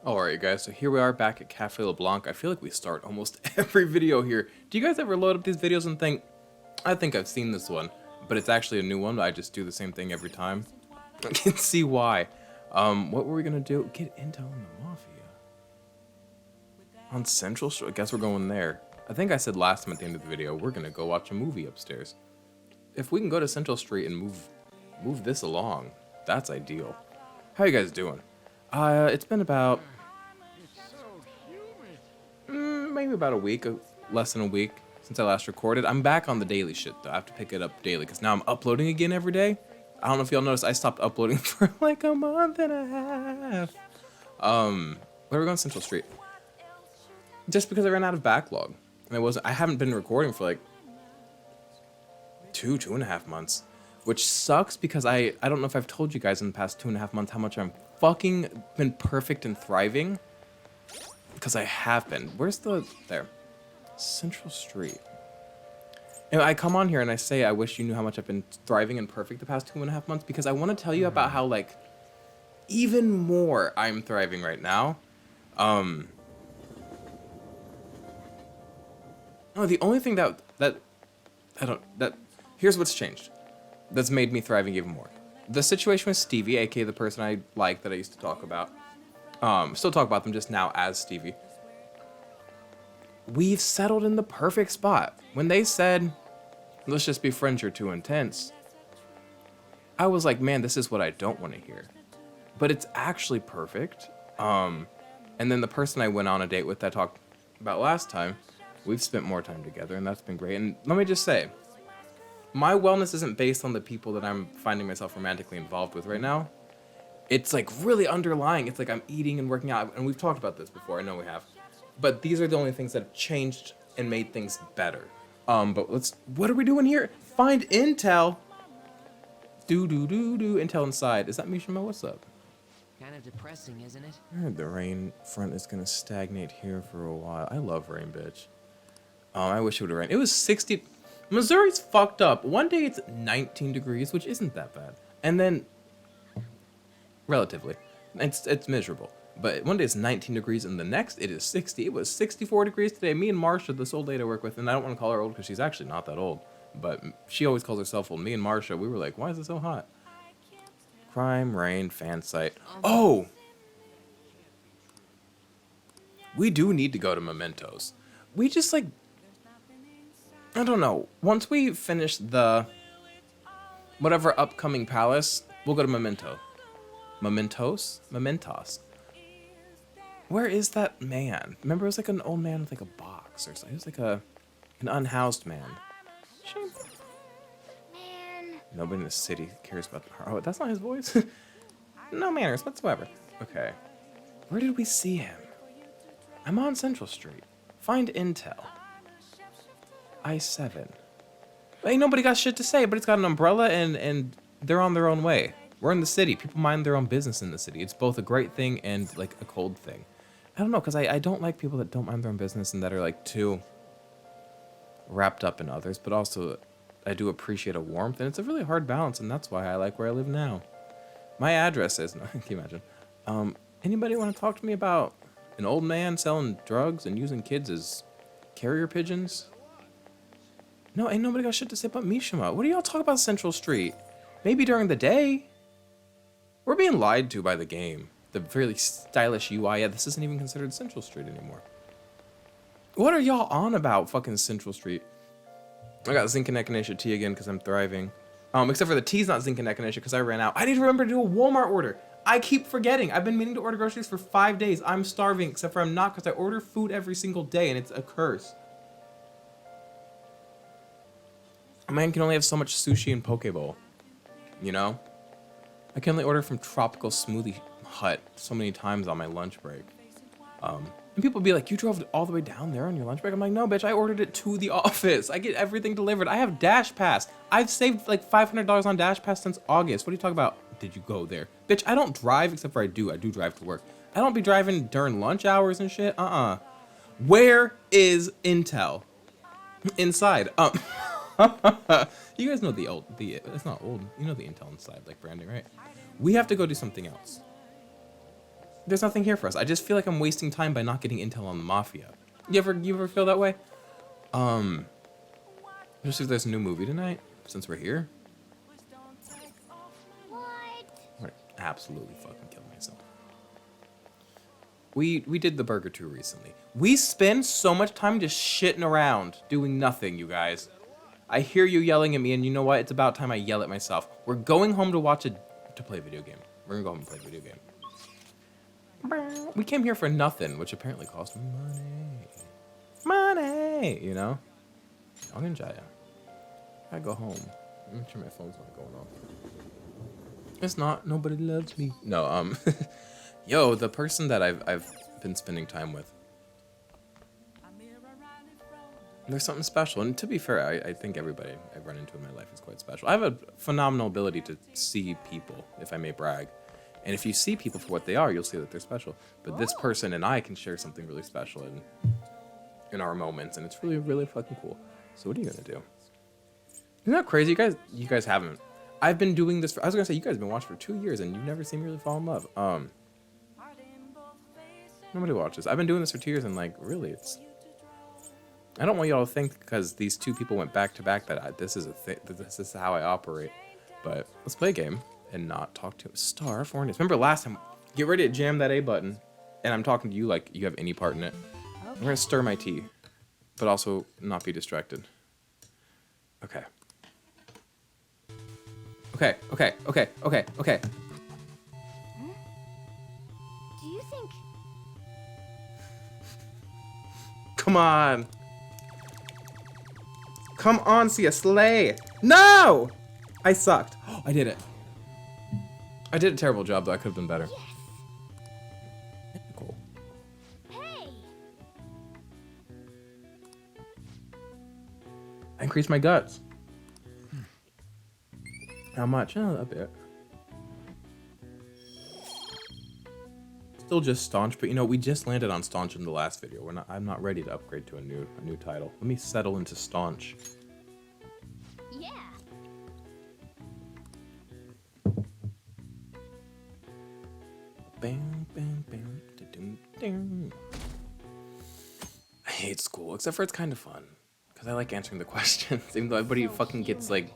Alright guys, so here we are back at Cafe LeBlanc. I feel like we start almost every video here. Do you guys ever load up these videos and think, I think I've seen this one, but it's actually a new one, but I just do the same thing every time? I can see why. What were we gonna do? Get intel on the Mafia. On Central Street? I guess we're going there. I think I said last time at the end of the video, we're gonna go watch a movie upstairs. If we can go to Central Street and move this along, that's ideal. How you guys doing? It's been about maybe about a week, less than a week since I last recorded. I'm back on the daily shit though. I have to pick it up daily because now I'm uploading again every day. I don't know if y'all noticed, I stopped uploading for like a month and a half. Where are we going? Central Street. Just because I ran out of backlog. And I haven't been recording for like two and a half months. Which sucks because I don't know if I've told you guys in the past 2.5 months how much I'm fucking been perfect and thriving. Because I have been. Where's there? Central Street. And I come on here and I say I wish you knew how much I've been thriving and perfect the past 2.5 months because I want to tell you about how like even more I'm thriving right now. No, the only thing here's what's changed. That's made me thriving even more. The situation with Stevie, aka the person I like that I used to talk about. Still talk about them just now as Stevie. We've settled in the perfect spot. When they said, let's just be friends, you're too intense, I was like, man, this is what I don't want to hear. But it's actually perfect. And then the person I went on a date with that I talked about last time, we've spent more time together and that's been great. And let me just say, my wellness isn't based on the people that I'm finding myself romantically involved with right now. It's like really underlying. It's like I'm eating and working out. And we've talked about this before. I know we have. But these are the only things that have changed and made things better. But what are we doing here? Find intel. Intel inside. Is that Mishima? What's up? Kind of depressing, isn't it? I heard the rain front is gonna stagnate here for a while. I love rain, bitch. I wish it would have rained. It was 60. Missouri's fucked up. One day it's 19 degrees, which isn't that bad. And then, relatively, it's miserable. But one day it's 19 degrees and the next it is 60. It was 64 degrees today. Me and Marsha, this old lady I work with, and I don't want to call her old because she's actually not that old. But she always calls herself old. Me and Marsha, we were like, why is it so hot? Crime, rain, fan site. Oh! We do need to go to Mementos. We just like, I don't know. Once we finish the whatever upcoming palace, we'll go to Memento. Mementos. Where is that man? Remember, it was like an old man with like a box or something. He was like an unhoused man. Man. Nobody in the city cares about her. Oh, that's not his voice. No manners whatsoever. Okay. Where did we see him? I'm on Central Street. Find intel. I-7. Ain't nobody got shit to say, but it's got an umbrella and they're on their own way. We're in the city. People mind their own business in the city. It's both a great thing and like a cold thing. I don't know, because I don't like people that don't mind their own business and that are like too wrapped up in others, but also I do appreciate a warmth, and it's a really hard balance, and that's why I like where I live now. My address is, no, can you imagine? Anybody want to talk to me about an old man selling drugs and using kids as carrier pigeons? No, ain't nobody got shit to say about Mishima. What do y'all talk about Central Street? Maybe during the day? We're being lied to by the game. The really stylish UI. Yeah, this isn't even considered Central Street anymore. What are y'all on about, fucking Central Street? I got Zinc and Echinacea tea again because I'm thriving. Except for the tea's not Zinc and Echinacea because I ran out. I need to remember to do a Walmart order. I keep forgetting. I've been meaning to order groceries for 5 days. I'm starving, except for I'm not because I order food every single day and it's a curse. A man can only have so much sushi and poke bowl. You know? I can only order from Tropical Smoothie Hut so many times on my lunch break. And people be like, you drove all the way down there on your lunch break? I'm like, no, bitch, I ordered it to the office. I get everything delivered. I have Dash Pass. I've saved like $500 on Dash Pass since August. What are you talking about? Did you go there? Bitch, I don't drive, except for I do drive to work. I don't be driving during lunch hours and shit. Where is Intel? Inside. You guys know it's not old. You know the Intel inside, like branding, right? We have to go do something else. there's nothing here for us. I just feel like I'm wasting time by not getting intel on the mafia. You ever feel that way? Just if there's a new movie tonight, since we're here. What? I'm gonna absolutely fucking kill myself. We did the Burger Tour recently. We spend so much time just shitting around, doing nothing, you guys. I hear you yelling at me, and you know what? It's about time I yell at myself. We're going home to play a video game. We're gonna go home and play a video game. We came here for nothing, which apparently cost money. Money, you know? I'm gonna Jaya. I go home. I'm sure my phone's not going off. It's not. Nobody loves me. No, yo, the person that I've been spending time with. There's something special, and to be fair, I think everybody I've run into in my life is quite special. I have a phenomenal ability to see people, if I may brag. And if you see people for what they are, you'll see that they're special. But this person and I can share something really special in our moments, and it's really, really fucking cool. So what are you gonna do? Isn't that crazy? You guys haven't. I've been doing this I was gonna say, you guys have been watching for 2 years, and you've never seen me really fall in love. Nobody watches. I've been doing this for 2 years, and like, really, I don't want y'all to think because these two people went back to back that this is a thing. This is how I operate. But let's play a game and not talk to Star Fornius. Remember last time? Get ready to jam that A button, and I'm talking to you like you have any part in it. Okay. I'm gonna stir my tea, but also not be distracted. Okay. Okay. Do you think... Come on. Come on, Sia, slay. No! I sucked. I did it. I did a terrible job, though. I could have been better. Yes. Cool. Hey! I increased my guts. How much? Oh, a bit. Still just staunch, but you know, we just landed on staunch in the last video. I'm not ready to upgrade to a new title. Let me settle into staunch. Yeah. Bam, bam, bam, da-dum, dum. I hate school, except for it's kind of fun. Because I like answering the questions, even though everybody fucking gets, like,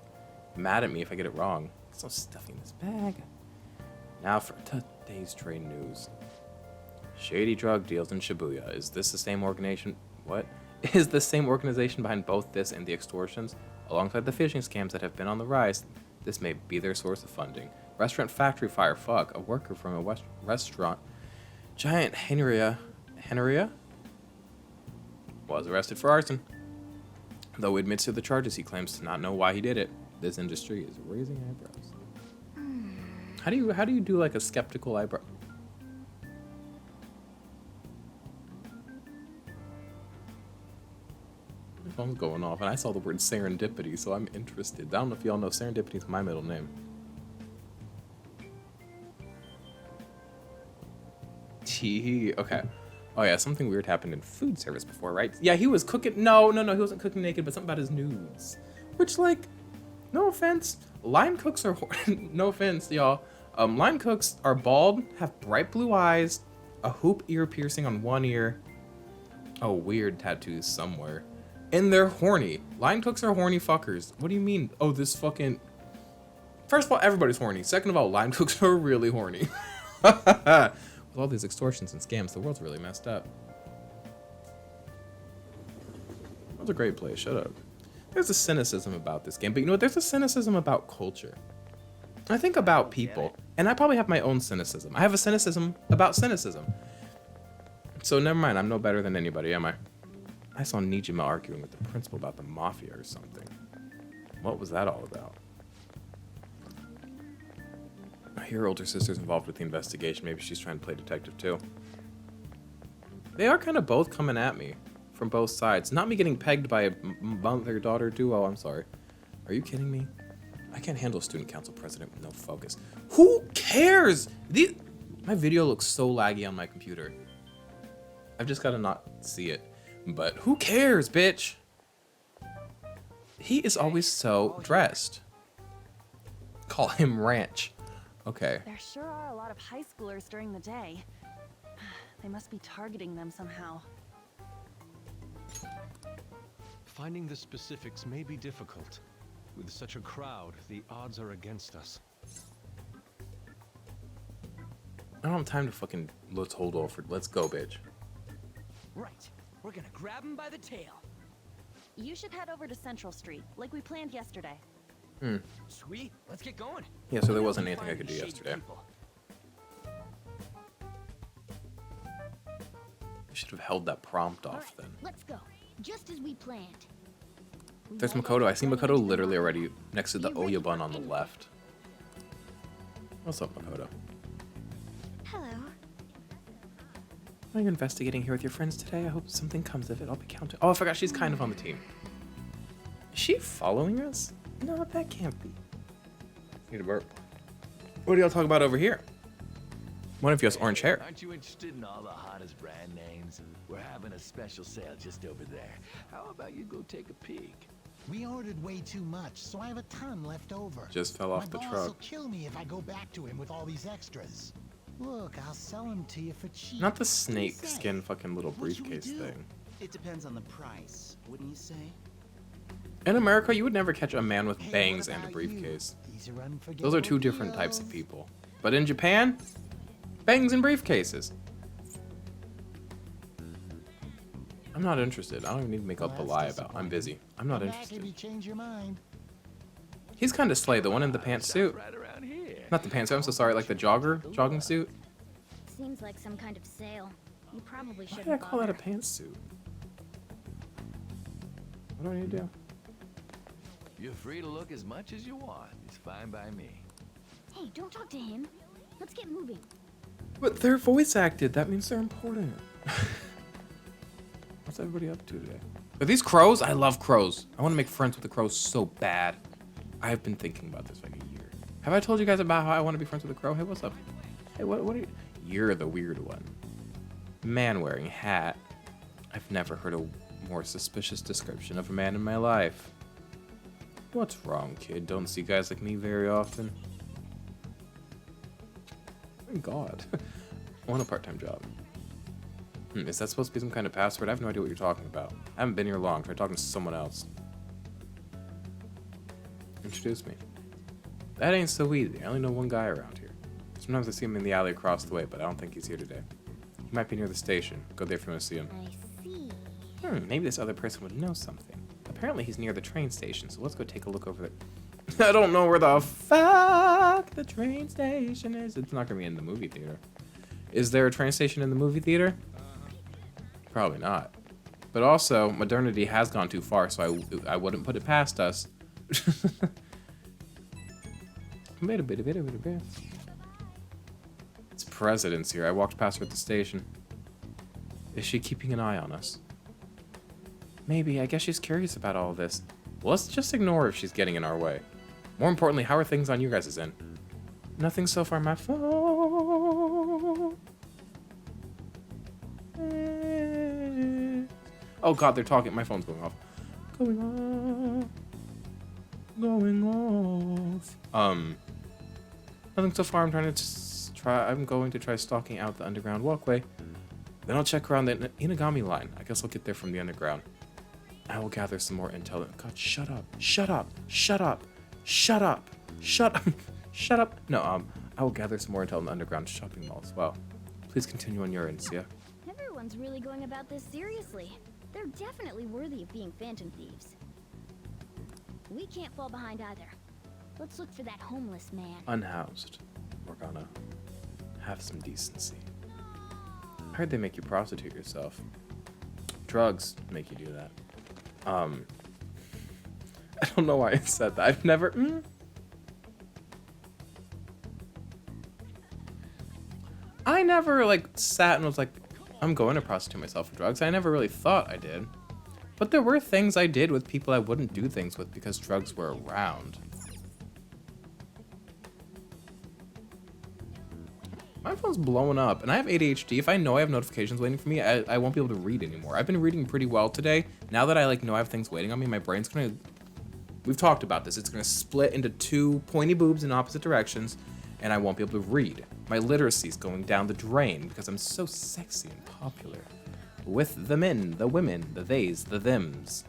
mad at me if I get it wrong. There's no stuff in this bag. Now for today's trade news. Shady drug deals in Shibuya. Is this the same organization? What? Is the same organization behind both this and the extortions? Alongside the phishing scams that have been on the rise, this may be their source of funding. Restaurant factory fire. Fuck. A worker from a restaurant. Giant Henria was arrested for arson. Though he admits to the charges, he claims to not know why he did it. This industry is raising eyebrows. How do you do like a skeptical eyebrow? My phone's going off, and I saw the word serendipity, so I'm interested. I don't know if y'all know serendipity is my middle name. Okay. Oh yeah, something weird happened in food service before, right? Yeah, he was cooking. No, he wasn't cooking naked, but something about his nudes. Which, like, no offense, line cooks are no offense, y'all. Line cooks are bald, have bright blue eyes, a hoop ear piercing on one ear, weird tattoos somewhere, and they're horny. Line cooks are horny fuckers. What do you mean? Oh, this fucking. First of all, everybody's horny. Second of all, line cooks are really horny. With all these extortions and scams, the world's really messed up. That's a great place. Shut up. There's a cynicism about this game, but you know what? There's a cynicism about culture. I think about people, and I probably have my own cynicism. I have a cynicism about cynicism. So never mind, I'm no better than anybody, am I? I saw Nijima arguing with the principal about the mafia or something. What was that all about? I hear her older sister's involved with the investigation. Maybe she's trying to play detective too. They are kind of both coming at me from both sides. Not me getting pegged by a mother-daughter duo. I'm sorry. Are you kidding me? I can't handle a student council president with no focus. Who cares? My video looks so laggy on my computer. I've just got to not see it. But who cares, bitch? He is always so dressed. Call him Ranch. Okay. There sure are a lot of high schoolers during the day. They must be targeting them somehow. Finding the specifics may be difficult. With such a crowd, the odds are against us. I don't have time to fucking let's hold over. Let's go, bitch. Right. We're gonna grab him by the tail. You should head over to Central Street, like we planned yesterday. Sweet. Let's get going. Yeah, so there wasn't We'll anything I find could do these shady yesterday. people. I should have held that prompt All off right, then. let's go. Just as we planned. We There's might Makoto. end I up see running Makoto into the literally mob. already next to the You ready Oya bun for on the anything? left. What's up, Makoto? Hello. Are you investigating here with your friends today? I hope something comes of it. I'll be counting. Oh, I forgot she's kind of on the team. Is she following us? No, that can't be. Need a burp. What do y'all talk about over here? One of you has orange hair. Aren't you interested in all the hottest brand names? We're having a special sale just over there. How about you go take a peek? We ordered way too much, so I have a ton left over. Just fell off the My boss truck. will kill me if I go back to him with all these extras. Look, I'll sell them to you for cheap. Not the What do you snake say? skin fucking little What should we briefcase do? thing. It depends on the price, wouldn't you say? In America, you would never catch a man with Hey, what bangs and a about briefcase. you? These are unforgettable Those are two different types of deals. people. But in Japan, bangs and briefcases. I'm not interested. I don't even need to make up a Well, lie that's about. I'm busy. I'm not Come back if interested. you change your mind. He's kind of slay, the one in the pantsuit. Right around here. Not the pantsuit, I'm so sorry, like the jogging suit. Seems like some kind of sale. You probably Why shouldn't did I call that a bother. pantsuit? What do I need to do? You're free to look as much as you want. It's fine by me. Hey, don't talk to him. Let's get moving. But they're voice acted. That means they're important. What's everybody up to today? Are these crows? I love crows. I want to make friends with the crows so bad. I've been thinking about this for like a year. Have I told you guys about how I want to be friends with a crow? Hey, what's up? Hey, what are you? You're the weird one. Man wearing hat. I've never heard a more suspicious description of a man in my life. What's wrong, kid? Don't see guys like me very often. Thank God. I want a part-time job. Is that supposed to be some kind of password? I have no idea what you're talking about. I haven't been here long. Try talking to someone else. Introduce me. That ain't so easy. I only know one guy around here. Sometimes I see him in the alley across the way, but I don't think he's here today. He might be near the station. Go there if you want to see him. I see. Maybe this other person would know something. Apparently he's near the train station, so let's go take a look over there. I don't know where the fuck the train station is. It's not gonna be in the movie theater. Is there a train station in the movie theater? Probably not. But also, modernity has gone too far, so I wouldn't put it past us. It's President's here. I walked past her at the station. Is she keeping an eye on us? Maybe. I guess she's curious about all of this. Well, let's just ignore her if she's getting in our way. More importantly, how are things on you guys' end? Nothing so far, my phone. Oh god, they're talking. My phone's going off. Going off. Going off. Nothing so far. I'm going to try stalking out the underground walkway. Then I'll check around the Inagami line. I guess I'll get there from the underground. I will gather some more intel. God, shut up. Shut up. Shut up. Shut up. Shut up. Shut up. No, I will gather some more intel in the underground shopping mall as well. Please continue on your end, Sia. Everyone's really going about this seriously. They're definitely worthy of being phantom thieves. We can't fall behind either. Let's look for that homeless man. Unhoused. Morgana. Have some decency. I heard they make you prostitute yourself. Drugs make you do that. I don't know why I said that. I've never... I never, like, sat and was like, I'm going to prostitute myself for drugs. I never really thought I did. But there were things I did with people I wouldn't do things with because drugs were around. My phone's blowing up, and I have ADHD. If I know I have notifications waiting for me, I won't be able to read anymore. I've been reading pretty well today. Now that I know I have things waiting on me, my brain's gonna... We've talked about this. It's gonna split into two pointy boobs in opposite directions, and I won't be able to read. My literacy's going down the drain because I'm so sexy and popular. With the men, the women, the theys, the thems.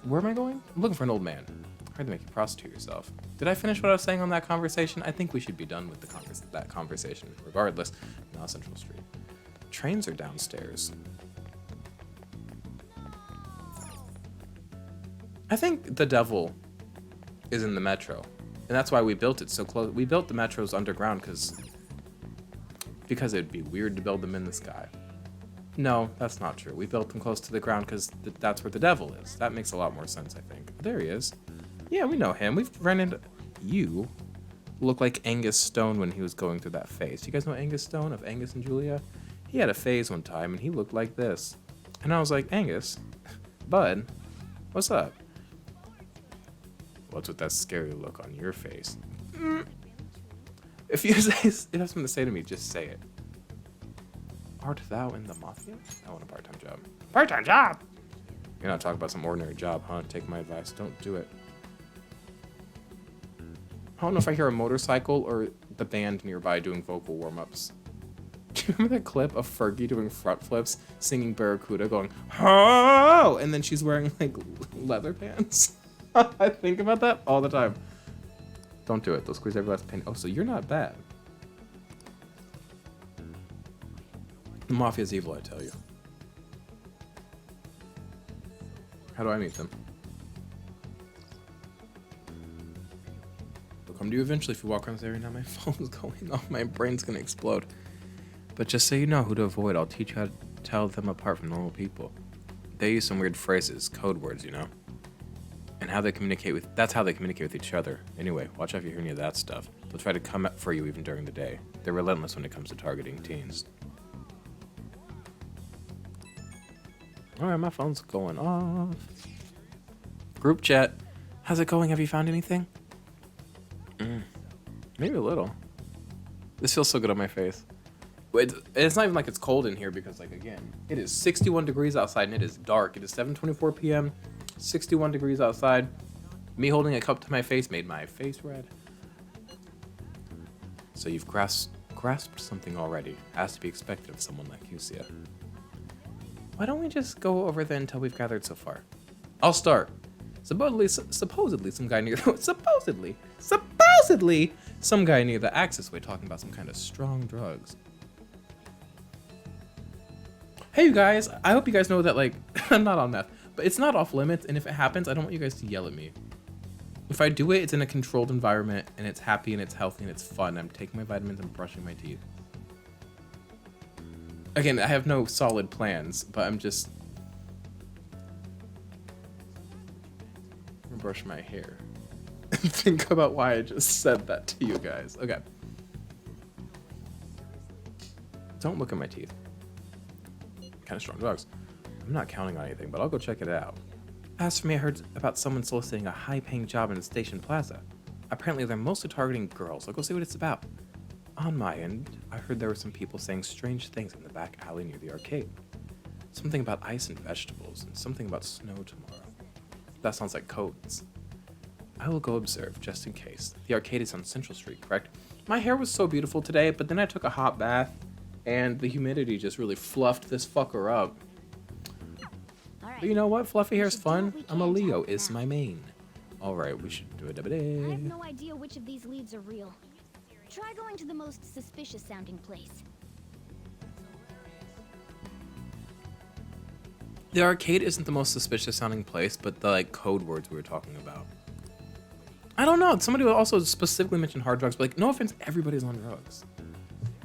Where am I going? I'm looking for an old man. Hard to make you prostitute yourself. Did I finish what I was saying on that conversation? I think we should be done with that conversation, regardless. Now Central Street. Trains are downstairs. I think the devil is in the metro, and that's why we built it so close. We built the metros underground because it'd be weird to build them in the sky. No, that's not true. We built them close to the ground because that's where the devil is. That makes a lot more sense, I think. There he is. Yeah, we know him. We've run into... You look like Angus Stone when he was going through that phase. You guys know Angus Stone of Angus and Julia? He had a phase one time, and he looked like this. And I was like, Angus, bud, what's up? What's with that scary look on your face? If you have something to say to me, just say it. Art thou in the mafia? I want a part-time job. Part-time job! You're not talking about some ordinary job, huh? Take my advice. Don't do it. I don't know if I hear a motorcycle or the band nearby doing vocal warm-ups. Do you remember that clip of Fergie doing front flips, singing Barracuda, going, "Oh!" And then she's wearing, like, leather pants? I think about that all the time. Don't do it. They'll squeeze every last penny. Oh, so you're not bad. The Mafia's evil, I tell you. How do I meet them? They'll come to you eventually if you walk around this area. Now my phone's going off. My brain's gonna explode. But just so you know who to avoid, I'll teach you how to tell them apart from normal people. They use some weird phrases, code words, you know? And how they communicate with... That's how they communicate with each other. Anyway, watch out if you hear any of that stuff. They'll try to come up for you even during the day. They're relentless when it comes to targeting teens. Alright, my phone's going off. Group chat. How's it going? Have you found anything? Maybe a little. This feels so good on my face. It's not even like it's cold in here because, like, again, it is 61 degrees outside and it is dark. It is 7:24 p.m., 61 degrees outside. Me holding a cup to my face made my face red. So you've grasped something already, as to be expected of someone like you, Siaha. Why don't we just go over there until we've gathered so far? I'll start. Supposedly some guy near supposedly some guy near the access way talking about some kind of strong drugs. Hey you guys, I hope you guys know that, like, I'm not on meth, but it's not off limits, and if it happens, I don't want you guys to yell at me. If I do it, it's in a controlled environment, and it's happy, and it's healthy, and it's fun. I'm taking my vitamins and brushing my teeth. Again, I have no solid plans, but I'm just... I'm gonna brush my hair. And think about why I just said that to you guys. Okay. Don't look at my teeth. Kind of strong drugs. I'm not counting on anything, but I'll go check it out. As for me, I heard about someone soliciting a high-paying job in the station plaza. Apparently, they're mostly targeting girls. I'll go see what it's about. On my end, I heard there were some people saying strange things in the back alley near the arcade. Something about ice and vegetables, and something about snow tomorrow. That sounds like codes. I will go observe, just in case. The arcade is on Central Street, correct? My hair was so beautiful today, but then I took a hot bath, and the humidity just really fluffed this fucker up. But you know what? Fluffy hair is fun. I'm a Leo. It's my main. Alright, we should do it. I have no idea which of these leads are real. Try going to the most suspicious sounding place. The arcade isn't the most suspicious sounding place, but the, like, code words we were talking about. I don't know. Somebody also specifically mentioned hard drugs, but, like, no offense, everybody's on drugs.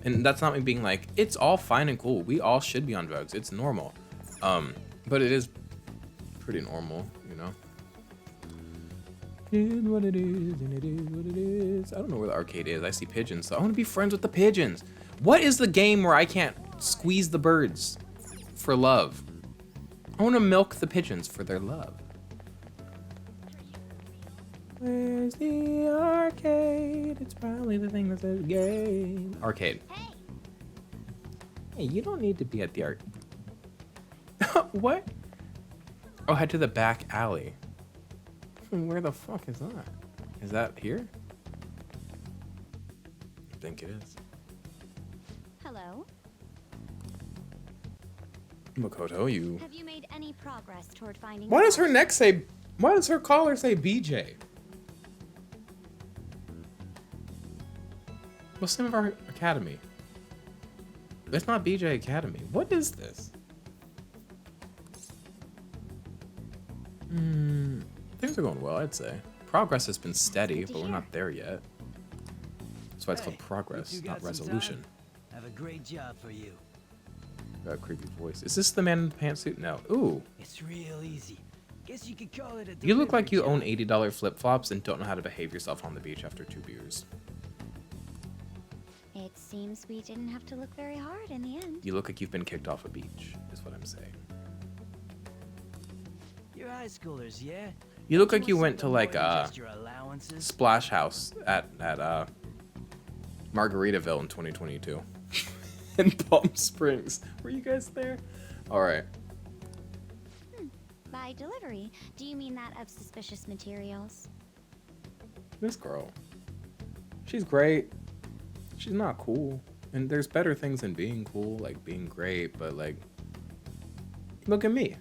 And that's not me being like, it's all fine and cool. We all should be on drugs. It's normal. But it is pretty normal, you know? It is what it is, and it is what it is. I don't know where the arcade is. I see pigeons, so I want to be friends with the pigeons. What is the game where I can't squeeze the birds for love? I want to milk the pigeons for their love. Where's the arcade? It's probably the thing that says game. Arcade. Hey, you don't need to be at the arcade. What? Oh, head to the back alley. Where the fuck is that? Is that here? I think it is. Hello. Makoto, you. Have you made any progress toward finding? Why does her neck say? Why does her collar say BJ? What's the name of our academy? It's not BJ Academy. What is this? Things are going well, I'd say. Progress has been steady, but we're not there yet. That's why it's called progress, you not got some resolution. time? I have a great job for you. Got a creepy voice. Is this the man in the pantsuit? No. Ooh. It's real easy. Guess you could call it a You look like you delivery own job. $80 flip-flops and don't know how to behave yourself on the beach after 2 beers. It seems we didn't have to look very hard in the end. You look like you've been kicked off a beach, is what I'm saying. You're high schoolers, yeah? You look Don't like you want went to something like more than just your allowances? Splash House at Margaritaville in 2022. In Palm Springs. Were you guys there? Alright. By delivery, do you mean that of suspicious materials? This girl. She's great. She's not cool. And there's better things than being cool, like being great, but like, look at me.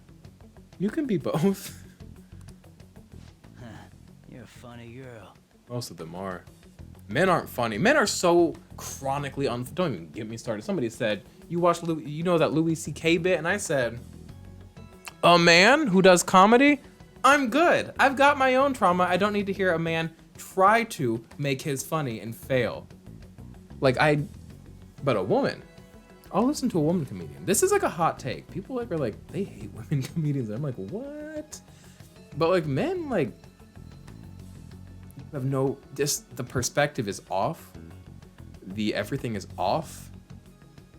You can be both. You're a funny girl. Most of them are. Men aren't funny. Men are so chronically don't even get me started. Somebody said, you watch you know that Louis C.K. bit? And I said, a man who does comedy? I'm good. I've got my own trauma. I don't need to hear a man try to make his funny and fail. But a woman. I'll listen to a woman comedian. This is like a hot take. People are like, they hate women comedians. I'm like, what? But like men, like, have no, just the perspective is off. Everything is off.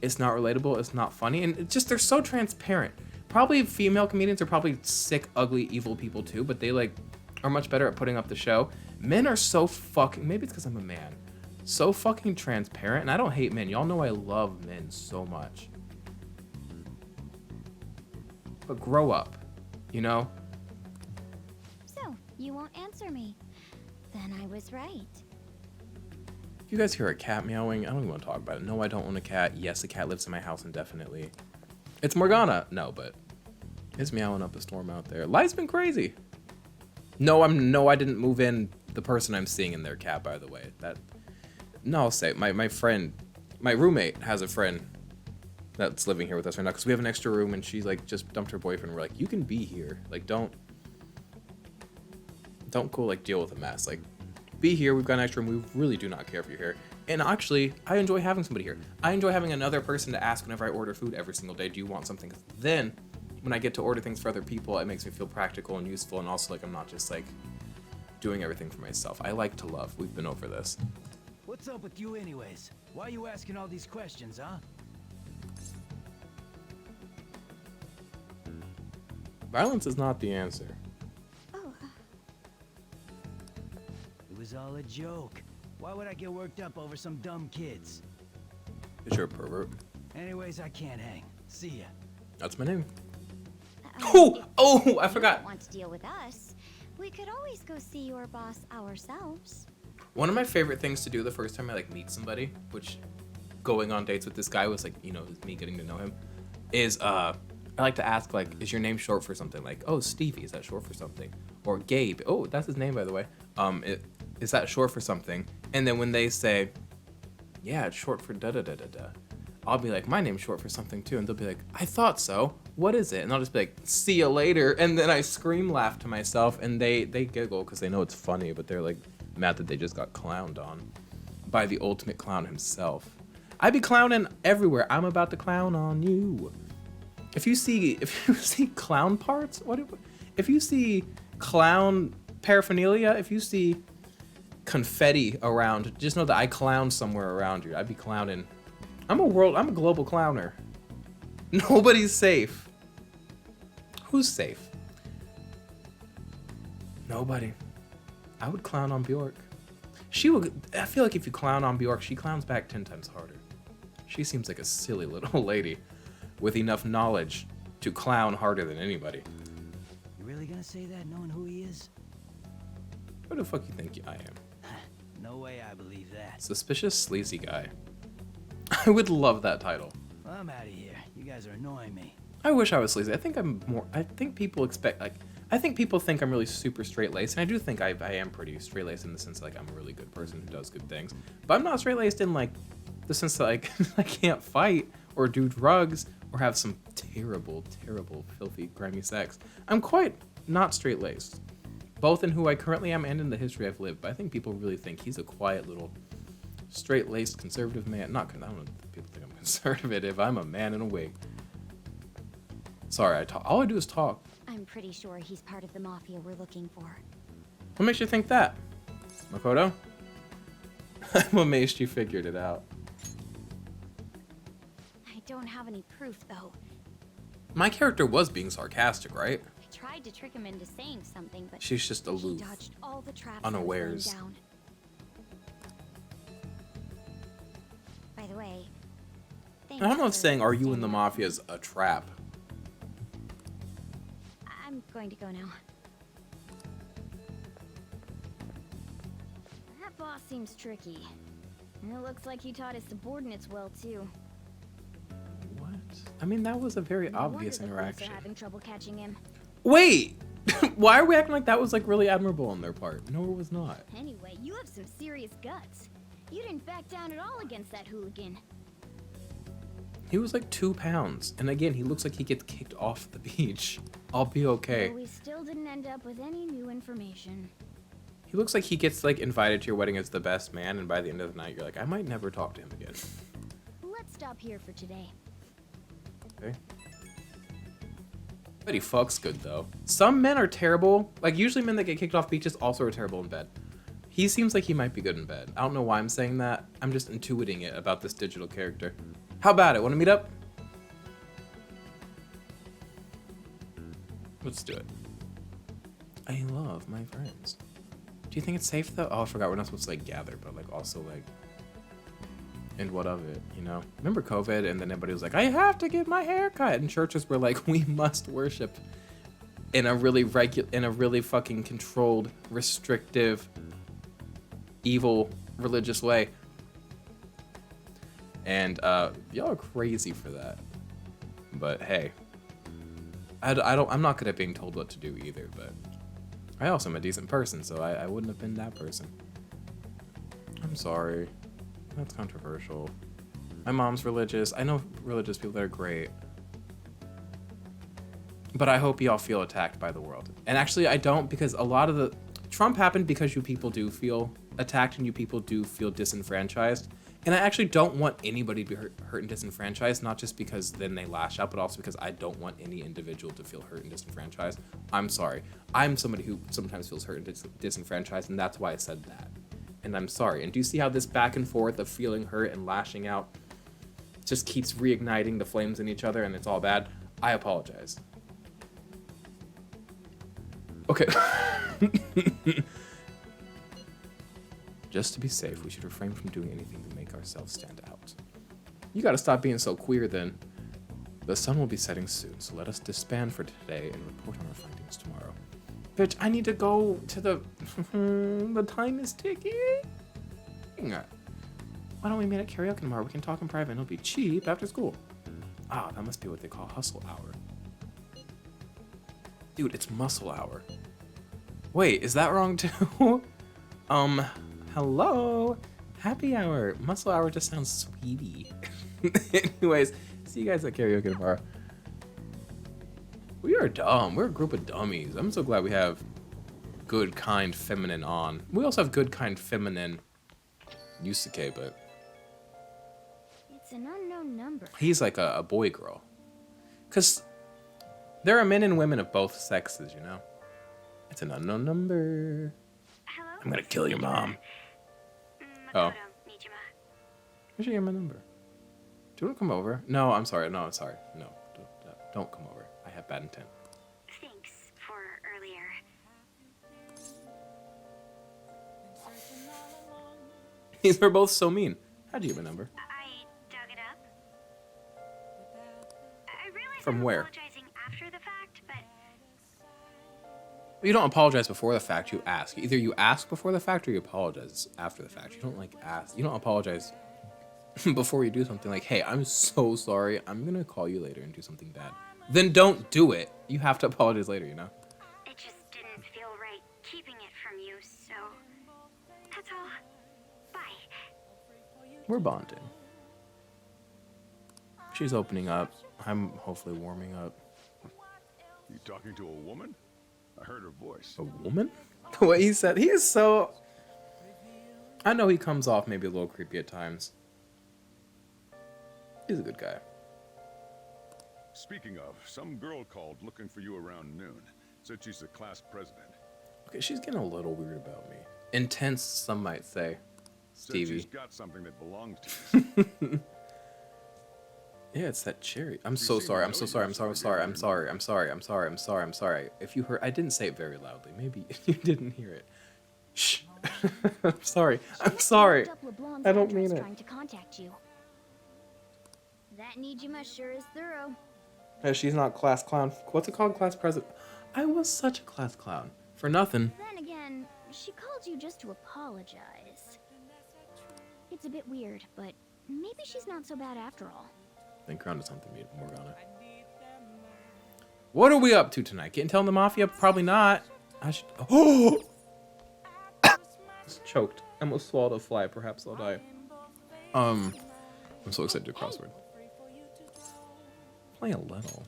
It's not relatable. It's not funny. And it's just, they're so transparent. Probably female comedians are probably sick, ugly, evil people too, but they like are much better at putting up the show. Men are so fucking, maybe it's because I'm a man, so fucking transparent. And I don't hate men. Y'all know I love men so much. But grow up, you know? So, you won't answer me. Then I was right. If you guys hear a cat meowing, I don't even want to talk about it. No, I don't own a cat. Yes, a cat lives in my house indefinitely. It's Morgana. No, but it's meowing up a storm out there. Life's been crazy. No, I didn't move in the person I'm seeing in their cat, by the way. I'll say my friend, my roommate has a friend that's living here with us right now because we have an extra room and she's like just dumped her boyfriend. We're like, you can be here. Like, don't go like deal with a mess. Like, be here. We've got an extra room. We really do not care if you're here. And actually, I enjoy having somebody here. I enjoy having another person to ask whenever I order food every single day, do you want something? 'Cause then when I get to order things for other people, it makes me feel practical and useful. And also like, I'm not just like doing everything for myself. I like to love. We've been over this. What's up with you anyways? Why are you asking all these questions, huh? Violence is not the answer. Oh, It was all a joke. Why would I get worked up over some dumb kids? Is you're a pervert. Anyways, I can't hang. See ya. That's my name. oh, Oh, I you forgot. don't want to deal with us. We could always go see your boss ourselves. One of my favorite things to do the first time I like meet somebody, which going on dates with this guy was like, you know, me getting to know him, is I like to ask like, is your name short for something? Like, oh, Stevie, is that short for something? Or Gabe, oh, that's his name by the way. Is that short for something? And then when they say, yeah, it's short for da da da da da, I'll be like, my name's short for something too. And they'll be like, I thought so. What is it? And I'll just be like, see you later. And then I scream laugh to myself and they giggle because they know it's funny, but they're like mad that they just got clowned on by the ultimate clown himself. I be clowning everywhere. I'm about to clown on you. If you see clown parts, if you see clown paraphernalia, if you see confetti around, just know that I clown somewhere around you. I'd be clowning. I'm a global clowner. Nobody's safe. Who's safe? Nobody. I would clown on Bjork. I feel like if you clown on Bjork, she clowns back 10 times harder. She seems like a silly little lady with enough knowledge to clown harder than anybody. You really gonna say that knowing who he is? Who the fuck you think I am? No way I believe that. Suspicious, sleazy guy. I would love that title. I'm out of here. You guys are annoying me. I wish I was sleazy. I think people expect, like, I think people think I'm really super straight-laced, and I do think I am pretty straight-laced in the sense that, like, I'm a really good person who does good things. But I'm not straight-laced in, like, the sense that, like, I can't fight or do drugs or have some terrible, terrible, filthy, grimy sex. I'm quite not straight-laced, both in who I currently am and in the history I've lived. But I think people really think he's a quiet little straight-laced conservative man. I don't know if people think I'm conservative. I'm a man in a wig. Sorry, I talk. All I do is talk. I'm pretty sure he's part of the mafia we're looking for. What makes you think that, Makoto? I'm amazed you figured it out. I don't have any proof, though. My character was being sarcastic, right? I tried to trick him into saying something, but She's just he aloof, dodged all the traps unawares. I was laying down. By the way, I don't know if thanks saying for "Are you in standing the up. mafia" is a trap. I'm going to go now. That boss seems tricky. And it looks like he taught his subordinates well, too. What? I mean, that was a very No obvious wonder the police interaction. are having trouble catching him. Wait! Why are we acting like that was, like, really admirable on their part? No, it was not. Anyway, you have some serious guts. You didn't back down at all against that hooligan. He was like 2 pounds. And again, he looks like he gets kicked off the beach. I'll be okay. But we still didn't end up with any new information. He looks like he gets, like, invited to your wedding as the best man, and by the end of the night, you're like, I might never talk to him again. Let's stop here for today. Okay. But he fucks good, though. Some men are terrible. Like, usually men that get kicked off beaches also are terrible in bed. He seems like he might be good in bed. I don't know why I'm saying that. I'm just intuiting it about this digital character. How about it? Want to meet up? Let's do it. I love my friends. Do you think it's safe, though? Oh, I forgot. We're not supposed to, like, gather, but, like, also, like... And what of it, you know? Remember COVID, and then everybody was like, I have to get my hair cut. And churches were like, we must worship in a really fucking controlled, restrictive, evil, religious way. And y'all are crazy for that. But hey, I'm not good at being told what to do either, but I also am a decent person, so I wouldn't have been that person. I'm sorry. That's controversial. My mom's religious. I know religious people that are great. But I hope y'all feel attacked by the world. And actually, I don't, because a lot of the... Trump happened because you people do feel attacked and you people do feel disenfranchised. And I actually don't want anybody to be hurt and disenfranchised, not just because then they lash out, but also because I don't want any individual to feel hurt and disenfranchised. I'm sorry. I'm somebody who sometimes feels hurt and disenfranchised, and that's why I said that. And I'm sorry. And do you see how this back and forth of feeling hurt and lashing out just keeps reigniting the flames in each other and it's all bad? I apologize. Okay. Just to be safe, we should refrain from doing anything to make ourselves stand out. You gotta stop being so queer then. The sun will be setting soon, so let us disband for today and report on our findings tomorrow. Bitch, I need to go to the... the time is ticking. Why don't we meet at karaoke tomorrow? We can talk in private and it'll be cheap after school. Ah, that must be what they call hustle hour. Dude, it's muscle hour. Wait, is that wrong too? Hello? Happy hour. Muscle hour just sounds sweetie. Anyways, see you guys at karaoke tomorrow. We are dumb. We're a group of dummies. I'm so glad we have good, kind, feminine on. We also have good, kind, feminine Yusuke, but It's an unknown number. he's like a boy girl. Because there are men and women of both sexes, you know? It's an unknown number. Hello? I'm gonna kill your mom. Oh. You should get my number. Do you want to come over? No, I'm sorry. No, I'm sorry. No, don't come over. I have bad intent. Thanks for earlier. These were both so mean. How'd you get my number? I dug it up. I realize From I'm where? apologizing after the fact, but You don't apologize before the fact. You ask. Either you ask before the fact or you apologize after the fact. You don't like ask. You don't apologize. before you do something like, hey, I'm so sorry. I'm gonna call you later and do something bad. Then don't do it. You have to apologize later, you know? It just didn't feel right keeping it from you, so that's all. Bye. We're bonding. She's opening up. I'm hopefully warming up. You talking to a woman? I heard her voice. A woman? The way he said, he is so... I know he comes off maybe a little creepy at times. He's a good guy. Speaking of, some girl called looking for you around noon. Said she's the class president. Okay, she's getting a little weird about me. Intense, some might say. Said Stevie. she's got something that belongs to you. Yeah, it's that cherry. I'm so sorry. I'm so sorry. I'm sorry. I'm sorry. I'm sorry. I'm sorry. I'm sorry. I'm sorry. I'm sorry. If you heard, I didn't say it very loudly. Maybe you didn't hear it. Shh. I'm sorry. I'm sorry. I don't mean it. Trying to contact you. That Nijima sure is thorough. She's not class clown. What's it called? Class president. I was such a class clown. For nothing. Then again, she called you just to apologize. It's a bit weird, but maybe she's not so bad after all. Think around to something, Morgana. What are we up to tonight? Getting telling the mafia? Probably not. I should. Oh! Choked. I almost swallowed a fly. Perhaps I'll die. I'm so excited to do a crossword. Play a little.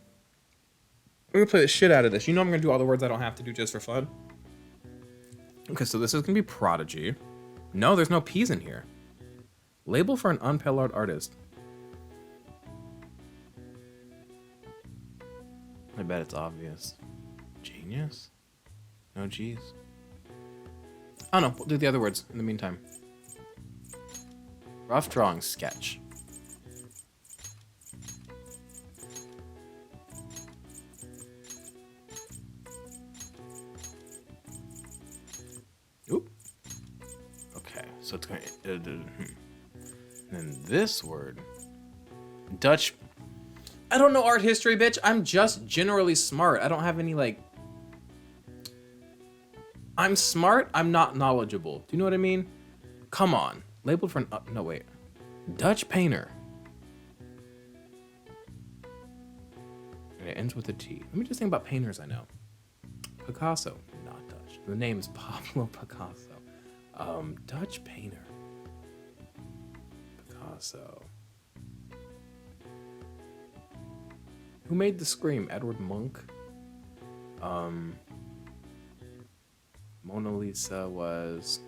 We're gonna play the shit out of this. You know I'm gonna do all the words I don't have to do just for fun. Okay, so this is gonna be Prodigy. No, there's no P's in here. Label for an unparalleled artist. I bet it's obvious. Genius? No G's. I don't know. We'll do the other words in the meantime. Rough drawing sketch. Oop. Okay, so it's going to... And then this word. Dutch... I don't know art history, bitch. I'm just generally smart. I don't have any, like... I'm smart. I'm not knowledgeable. Do you know what I mean? Come on. Labeled for an... no, wait. Dutch painter. And it ends with a T. Let me just think about painters I know. Picasso. Not Dutch. The name is Pablo Picasso. Dutch painter. Picasso. Who made the Scream? Edward Munch. Mona Lisa was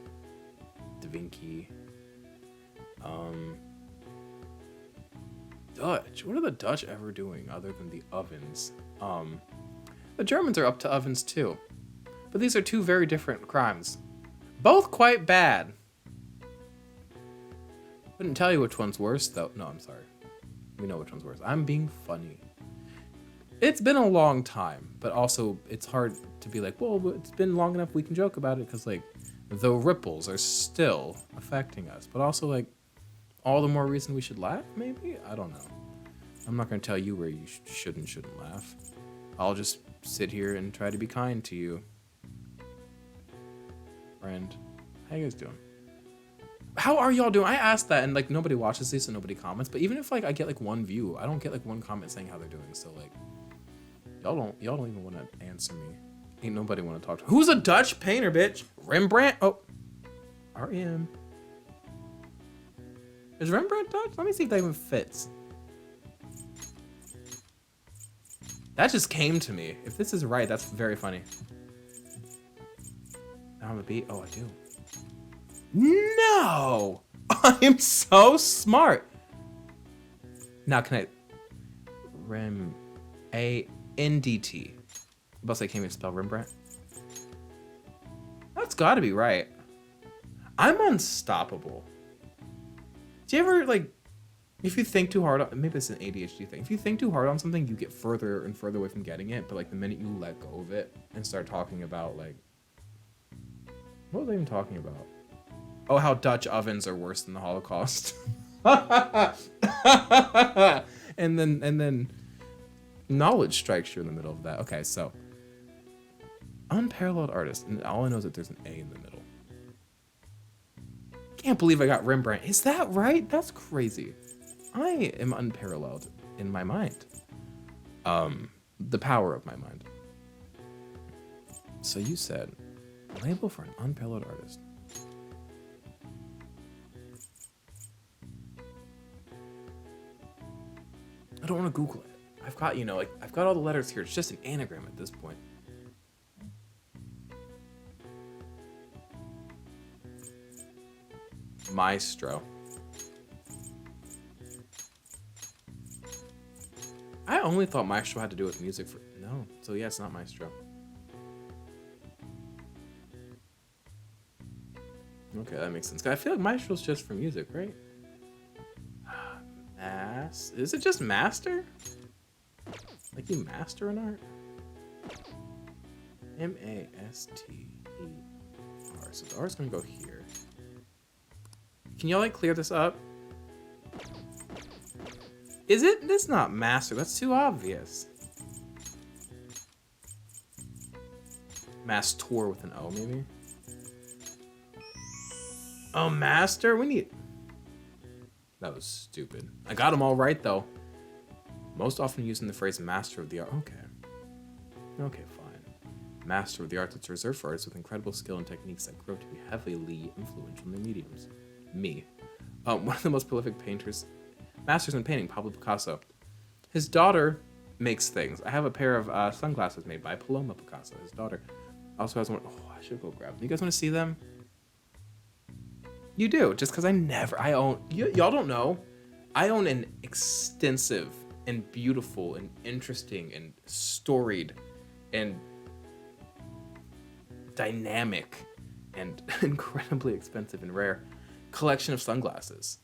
Da Vinci. Dutch. What are the Dutch ever doing other than the ovens? The Germans are up to ovens too. But these are two very different crimes. Both quite bad. Couldn't tell you which one's worse though. No, I'm sorry. We know which one's worse. I'm being funny. It's been a long time, but also it's hard to be like, well, it's been long enough we can joke about it because, like, the ripples are still affecting us. But also, like, all the more reason we should laugh, maybe? I don't know. I'm not going to tell you where you should and shouldn't laugh. I'll just sit here and try to be kind to you. Friend. How you guys doing? How are y'all doing? I asked that, and, like, nobody watches these, so nobody comments. But even if, like, I get, like, one view, I don't get, like, one comment saying how they're doing. So, like... Y'all don't even want to answer me. Ain't nobody want to talk to. Who's a Dutch painter, bitch? Rembrandt? Oh. R.E.M. Is Rembrandt Dutch? Let me see if that even fits. That just came to me. If this is right, that's very funny. I have a beat? Oh, I do. No! I am so smart. Now, can I... A-N-D-T. I'm about to say, can't even spell Rembrandt. That's gotta be right. I'm unstoppable. Do you ever, like, if you think too hard on, maybe it's an ADHD thing. If you think too hard on something, you get further and further away from getting it. But, like, the minute you let go of it and start talking about, like, what was I even talking about? Oh, how Dutch ovens are worse than the Holocaust. and then knowledge strikes you in the middle of that. Okay, so unparalleled artist, and all I know is that there's an A in the middle. can't believe I got Rembrandt. Is that right? That's crazy. I am unparalleled in my mind. The power of my mind. So you said, label for an unparalleled artist. I don't want to Google it. I've got, you know, like, I've got all the letters here. It's just an anagram at this point. Maestro. I only thought Maestro had to do with music for... No. So yeah, it's not Maestro. Okay, that makes sense. 'Cause I feel like Maestro's just for music, right? Is it just master? Like you master an art? M-A-S-T-E-R. So the R's gonna go here. Can y'all like clear this up? Is it? That's not master. That's too obvious. Master with an O, maybe? Oh, master? We need... That was stupid. I got them all right, though. Most often using the phrase master of the art. Okay. Okay, fine. Master of the art that's reserved for artists with incredible skill and techniques that grow to be heavily influential in their mediums. Me. One of the most prolific painters, masters in painting, Pablo Picasso. His daughter makes things. I have a pair of sunglasses made by Paloma Picasso. His daughter also has one. Oh, I should go grab them. You guys want to see them? You do, just because I own, y'all don't know, I own an extensive and beautiful and interesting and storied and dynamic and incredibly expensive and rare collection of sunglasses.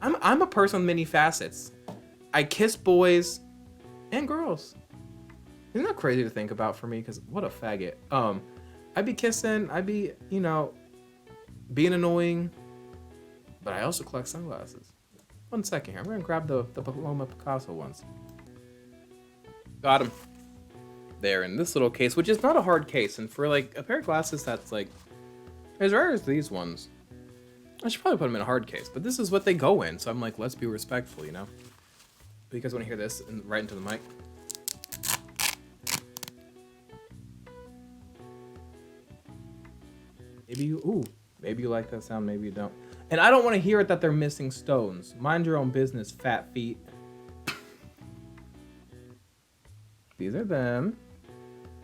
I'm a person with many facets. I kiss boys and girls. Isn't that crazy to think about for me? Because what a faggot. I'd be kissing, I'd be, you know, being annoying, but I also collect sunglasses. 1 second here. I'm gonna grab the Paloma Picasso ones. Got him. There in this little case, which is not a hard case, and for like a pair of glasses that's like as rare as these ones, I should probably put them in a hard case. But this is what they go in, so I'm like, let's be respectful, you know. You guys want to hear this right into the mic? Maybe you like that sound, maybe you don't. And I don't want to hear it that they're missing stones. Mind your own business, fat feet. These are them.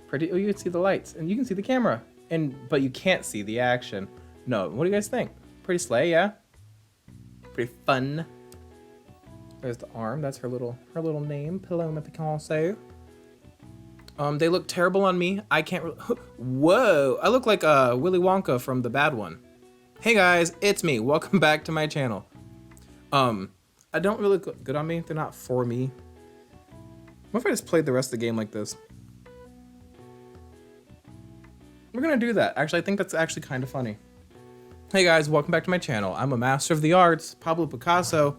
Pretty. Oh, you can see the lights, and you can see the camera, but you can't see the action. No. What do you guys think? Pretty slay, yeah. Pretty fun. There's the arm. That's her little name, Paloma Picasso. They look terrible on me. I can't. Whoa! I look like Willy Wonka from the bad one. Hey guys, it's me. Welcome back to my channel. I don't really look good on me. They're not for me. What if I just played the rest of the game like this? We're gonna do that. Actually, I think that's actually kind of funny. Hey guys, welcome back to my channel. I'm a master of the arts, Pablo Picasso.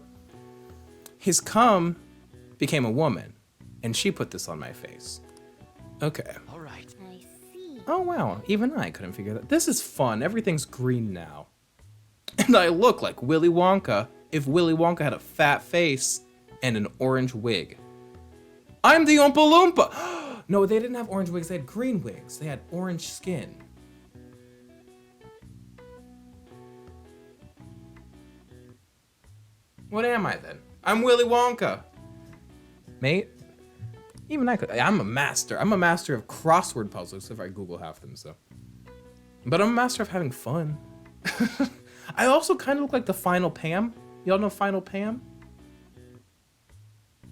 His cum became a woman, and she put this on my face. Okay. All right. I see. Oh wow, even I couldn't figure that. This is fun. Everything's green now. And I look like Willy Wonka if Willy Wonka had a fat face and an orange wig. I'm the Oompa Loompa! No, they didn't have orange wigs, they had green wigs. They had orange skin. What am I then? I'm Willy Wonka. Mate, even I could, I'm a master. I'm a master of crossword puzzles if I Google half them, so. But I'm a master of having fun. I also kind of look like the Final Pam. Y'all know Final Pam?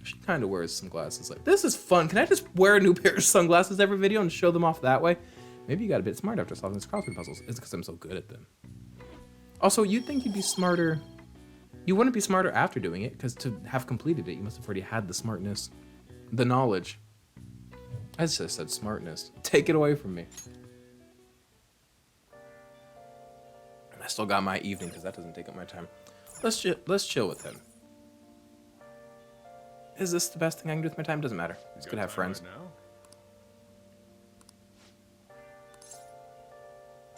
She kind of wears some glasses like, this is fun. Can I just wear a new pair of sunglasses every video and show them off that way? Maybe you got a bit smart after solving these crossword puzzles. It's because I'm so good at them. Also, you'd think you'd be smarter. You wouldn't be smarter after doing it, because to have completed it, you must have already had the smartness, the knowledge. I just said smartness. Take it away from me. And I still got my evening, because that doesn't take up my time. Let's chill with him. Is this the best thing I can do with my time? Doesn't matter. It's good to have friends. Right now?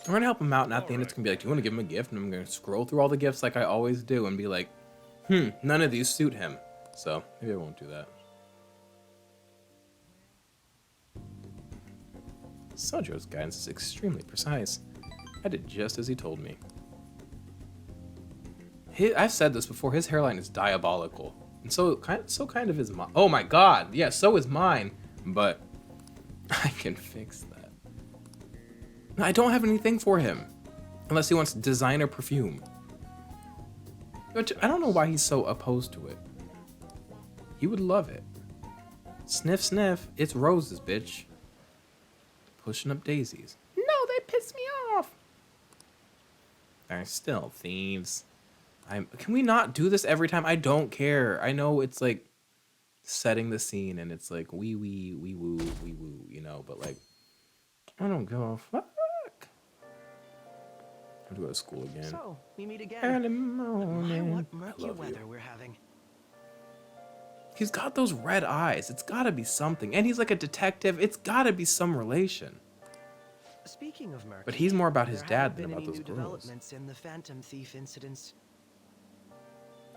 I'm gonna help him out, and at the end it's gonna be like, do you want to give him a gift? And I'm gonna scroll through all the gifts like I always do and be like, none of these suit him. So maybe I won't do that. Sojo's guidance is extremely precise. I did just as he told me. I've said this before, his hairline is diabolical. And so kind of is mine. Oh my god, yeah, so is mine. But I can fix that. I don't have anything for him. Unless he wants designer perfume. Which, I don't know why he's so opposed to it. He would love it. Sniff, sniff, it's roses, bitch. Pushing up daisies. No, they piss me off. They're still thieves. Can we not do this every time? I don't care. I know it's like setting the scene and it's like wee woo, you know, but like I don't give a fuck. I'm to go to school again. So, we meet again. Early My, morning. what murky I love weather you. we're having. He's got those red eyes. It's gotta be something. And he's like a detective. It's gotta be some relation. Speaking of murky, But he's more about his there dad haven't than been about any those new girls. developments in the Phantom Thief incidents.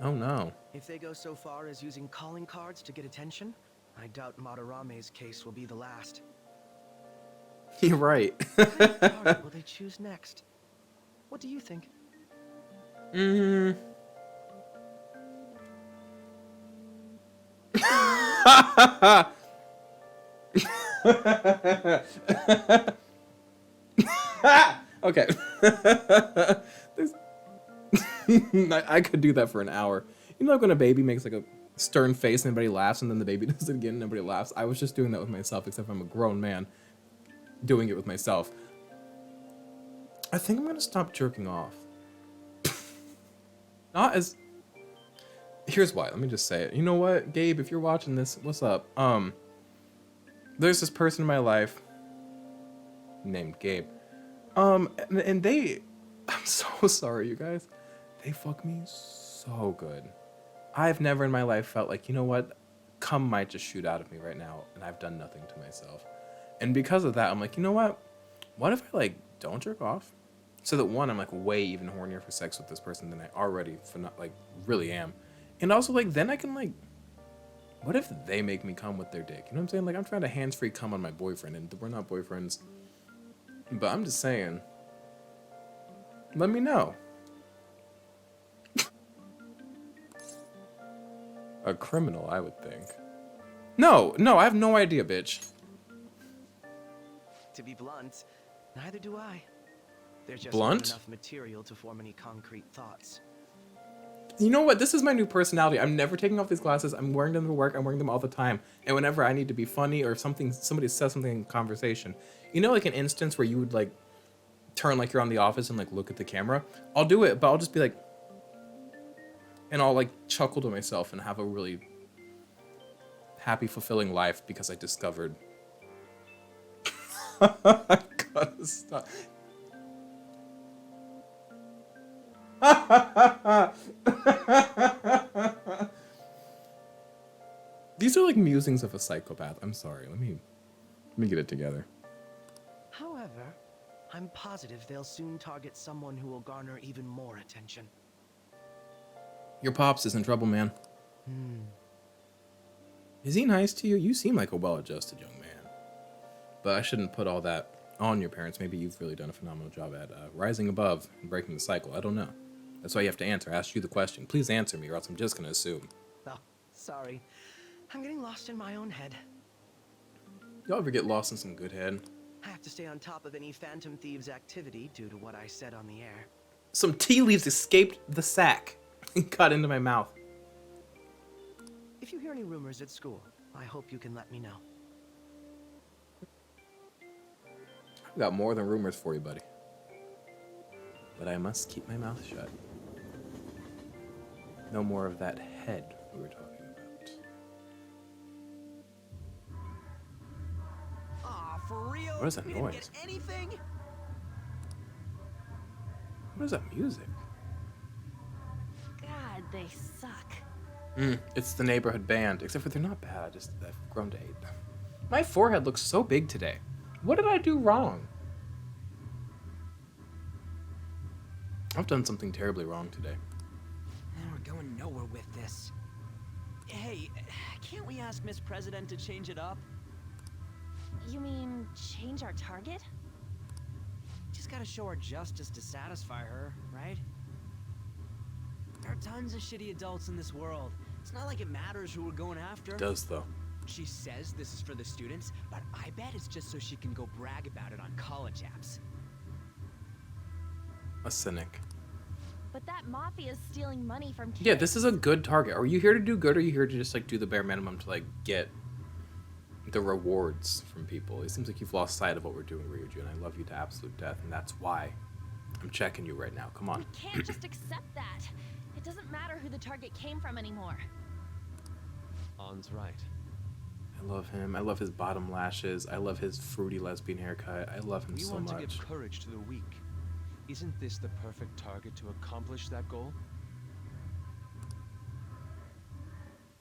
Oh no. If they go so far as using calling cards to get attention, I doubt Madarame's case will be the last. You're right. What kind of target will they choose next? What do you think? Okay. I could do that for an hour. You know, like when a baby makes like a stern face and everybody laughs, and then the baby does it again and nobody laughs. I was just doing that with myself, except I'm a grown man doing it with myself. I think I'm gonna stop jerking off. Not as. Here's why. Let me just say it. You know what, Gabe? If you're watching this, what's up? There's this person in my life named Gabe. And they. I'm so sorry, you guys. They fuck me so good. I've never in my life felt like, you know what? Cum might just shoot out of me right now, and I've done nothing to myself. And because of that, I'm like, you know what? What if I like don't jerk off? So that one, I'm like way even hornier for sex with this person than I already really am. And also like then I can like, what if they make me come with their dick? You know what I'm saying? Like I'm trying to hands-free come on my boyfriend, and we're not boyfriends. But I'm just saying. Let me know. A criminal, I would think. No, I have no idea, bitch. To be blunt, neither do I. There's just Blunt? not enough material to form any concrete thoughts. You know what? This is my new personality. I'm never taking off these glasses. I'm wearing them to work. I'm wearing them all the time. And whenever I need to be funny or somebody says something in conversation, you know, like an instance where you would like turn like you're on The Office and like look at the camera. I'll do it, but I'll just be like, and I'll like chuckle to myself and have a really happy, fulfilling life because I discovered. I gotta stop. These are like musings of a psychopath. I'm sorry. Let me get it together. However, I'm positive they'll soon target someone who will garner even more attention. Your pops is in trouble, man. Is he nice to you? You seem like a well-adjusted young man. But I shouldn't put all that on your parents. Maybe you've really done a phenomenal job at rising above and breaking the cycle. I don't know. That's why you have to answer. I asked you the question. Please answer me, or else I'm just going to assume. Oh, sorry. I'm getting lost in my own head. Y'all ever get lost in some good head? I have to stay on top of any Phantom Thieves activity due to what I said on the air. Some tea leaves escaped the sack and got into my mouth. If you hear any rumors at school, I hope you can let me know. I've got more than rumors for you, buddy. But I must keep my mouth shut. No more of that head we were talking about. Aw, for real? What is that We didn't noise? get anything? What is that music? God, they suck. It's the neighborhood band. Except for they're not bad. I've grown to hate them. My forehead looks so big today. What did I do wrong? I've done something terribly wrong today. And we're going nowhere with this. Hey, can't we ask Miss President to change it up? You mean change our target? Just gotta show her justice to satisfy her, right? There are tons of shitty adults in this world. It's not like it matters who we're going after. It does, though. She says this is for the students, but I bet it's just so she can go brag about it on college apps. A cynic. But that mafia's stealing money from kids. Yeah, this is a good target. Are you here to do good, or are you here to just like do the bare minimum to like get the rewards from people? It seems like you've lost sight of what we're doing, Ryuju, and I love you to absolute death, and that's why I'm checking you right now. Come on. We can't just accept that. It doesn't matter who the target came from anymore. On's right. I love him. I love his bottom lashes. I love his fruity lesbian haircut. I love him so much. We want to give courage to the weak. Isn't this the perfect target to accomplish that goal?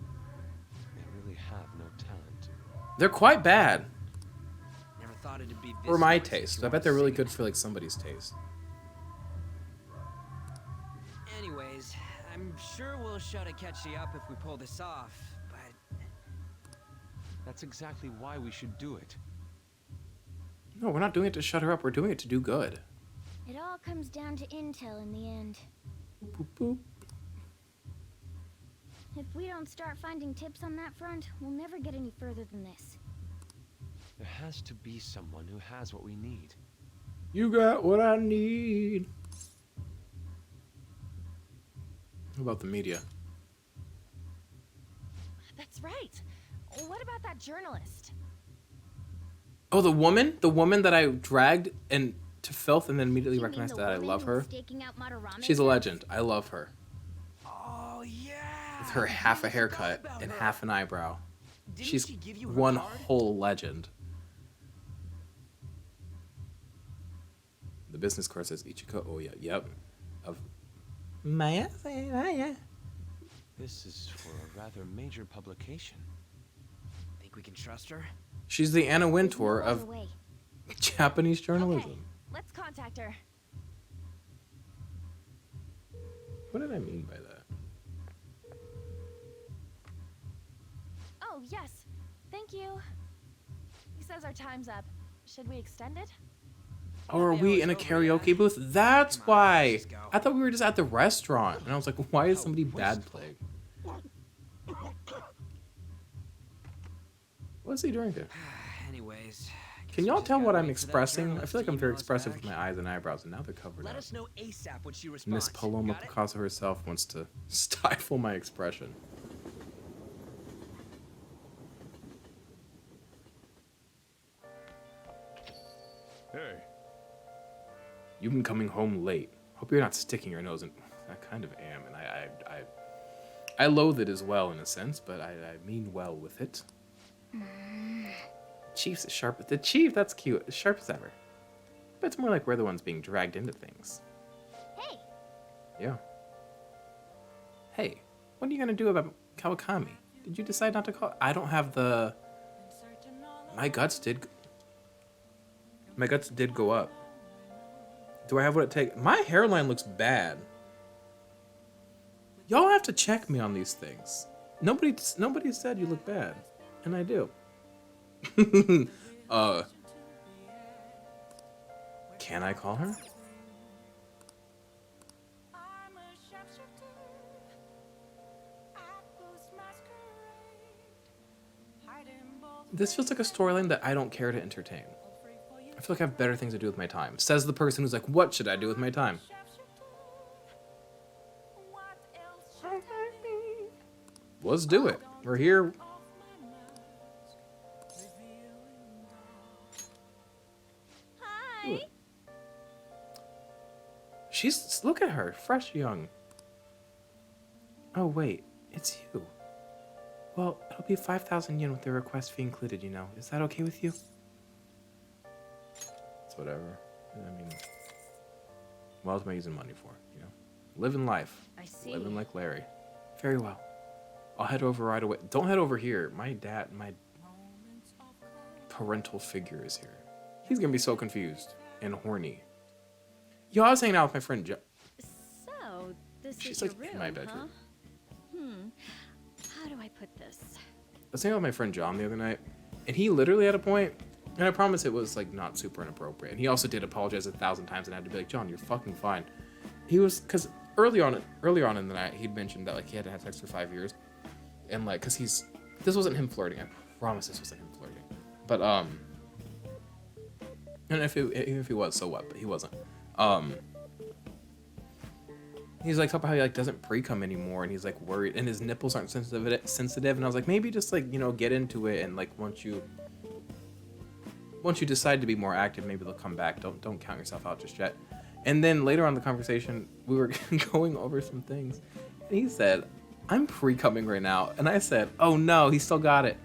They really have no talent. They're quite bad. Never thought it'd be this For my hard since taste. you I bet they're wanna really sing good it. for like somebody's taste. Anyways, I'm sure we'll shut a catchy up if we pull this off, but That's exactly why we should do it. No, we're not doing it to shut her up. We're doing it to do good. It all comes down to intel in the end. Boop, boop. If we don't start finding tips on that front, we'll never get any further than this. There has to be someone who has what we need. You got what I need. What about the media? That's right. What about that journalist? Oh, the woman? The woman that I dragged and to filth and then immediately You mean recognized the that I woman love who's her? staking out Madarame She's a for us? legend. I love her. oh yeah. With her half a haircut about and her. half an eyebrow. Didn't She's she give you her one card? whole legend. The business card says Ichiko Oya. Yep. Of Maya. This is for a rather major publication. Think we can trust her? She's the Anna There's Wintour no other of way. Japanese journalism. Okay, let's contact her. What did I mean by that? Oh, yes. Thank you. He says our time's up. Should we extend it? Oh, are Yeah, we it's in a over, karaoke yeah. booth? That's Come on, why. let's just go. I thought we were just at the restaurant. And I was like, why is somebody bad playing? What's he drinking? Anyways, I Can guess we y'all just tell gotta what I'm wait for that expressing? I journalist feel like to I'm very email us expressive back. with my eyes and eyebrows, and now they're covered Let up. us know ASAP when she responds. Miss Paloma Got it? Picasso herself wants to stifle my expression. Hey, You've been coming home late. Hope you're not sticking your nose in. I kind of am, and I loathe it as well in a sense, but I mean well with it. Chief's as sharp. The chief, that's cute. As sharp as ever. But it's more like we're the ones being dragged into things. Hey, Yeah. Hey, what are you gonna do about Kawakami? Did you decide not to call? I don't have the. My guts did go up. Do I have what it takes? My hairline looks bad. Y'all have to check me on these things. Nobody said you look bad, and I do. Can I call her? This feels like a storyline that I don't care to entertain. I feel like I have better things to do with my time. Says the person who's like, what should I do with my time? Let's do it. We're here. Hi. She's, look at her, fresh young. Oh wait, it's you. Well, it'll be 5,000 yen with the request fee included, you know. Is that okay with you? It's whatever. I mean, what else am I using money for, you know? Living life. I see. Living like Larry. Very well. I'll head over right away. Don't head over here. My parental figure is here. He's gonna be so confused and horny. Yo, I was hanging out with my friend She's is like your room, in my bedroom. How do I put this? I was hanging out with my friend John the other night, and he literally had a point, and I promise it was like not super inappropriate. And he also did apologize 1,000 times, and I had to be like, John, you're fucking fine. He was, because earlier on in the night, he'd mentioned that like he hadn't had sex for 5 years, and like, cause this wasn't him flirting. I promise this wasn't him flirting. But and even if he was, so what? But he wasn't. He's like talking about how he like doesn't pre-cum anymore, and he's like worried, and his nipples aren't sensitive. And I was like, maybe just like, you know, get into it, and like once you decide to be more active, maybe they'll come back. Don't count yourself out just yet. And then later on in the conversation, we were going over some things, and he said, I'm pre-cumming right now, and I said, oh no, he still got it.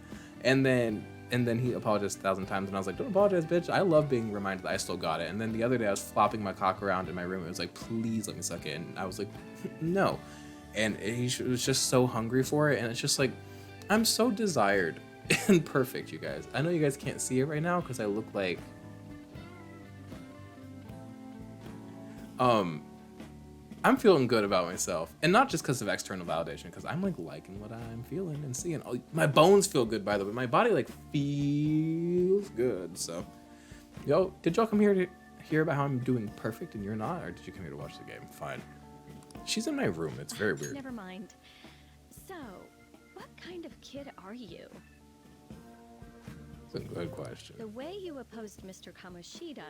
And then he apologized 1,000 times, and I was like, don't apologize, bitch. I love being reminded that I still got it. And then the other day, I was flopping my cock around in my room. It was like, please let me suck it. And I was like, no. And he was just so hungry for it. And it's just like, I'm so desired and perfect, you guys. I know you guys can't see it right now because I look like... I'm feeling good about myself, and not just because of external validation, because I'm like liking what I'm feeling and seeing. Oh, my bones feel good, by the way. My body like feels good. So, yo, did y'all come here to hear about how I'm doing perfect and you're not, or did you come here to watch the game? Fine. She's in my room. It's very weird. Never mind. So, what kind of kid are you? It's a good question. The way you opposed Mr. Kamoshida,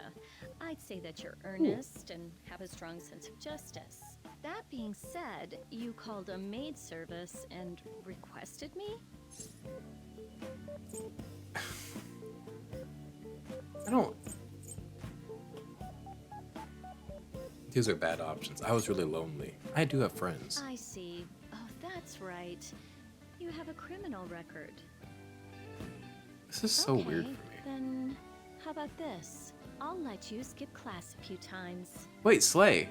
I'd say that you're earnest and have a strong sense of justice. That being said, you called a maid service and requested me? I don't... These are bad options. I was really lonely. I do have friends. I see. Oh, that's right. You have a criminal record. This is so weird for me. Then how about this? I'll let you skip class a few times. Wait, Slay.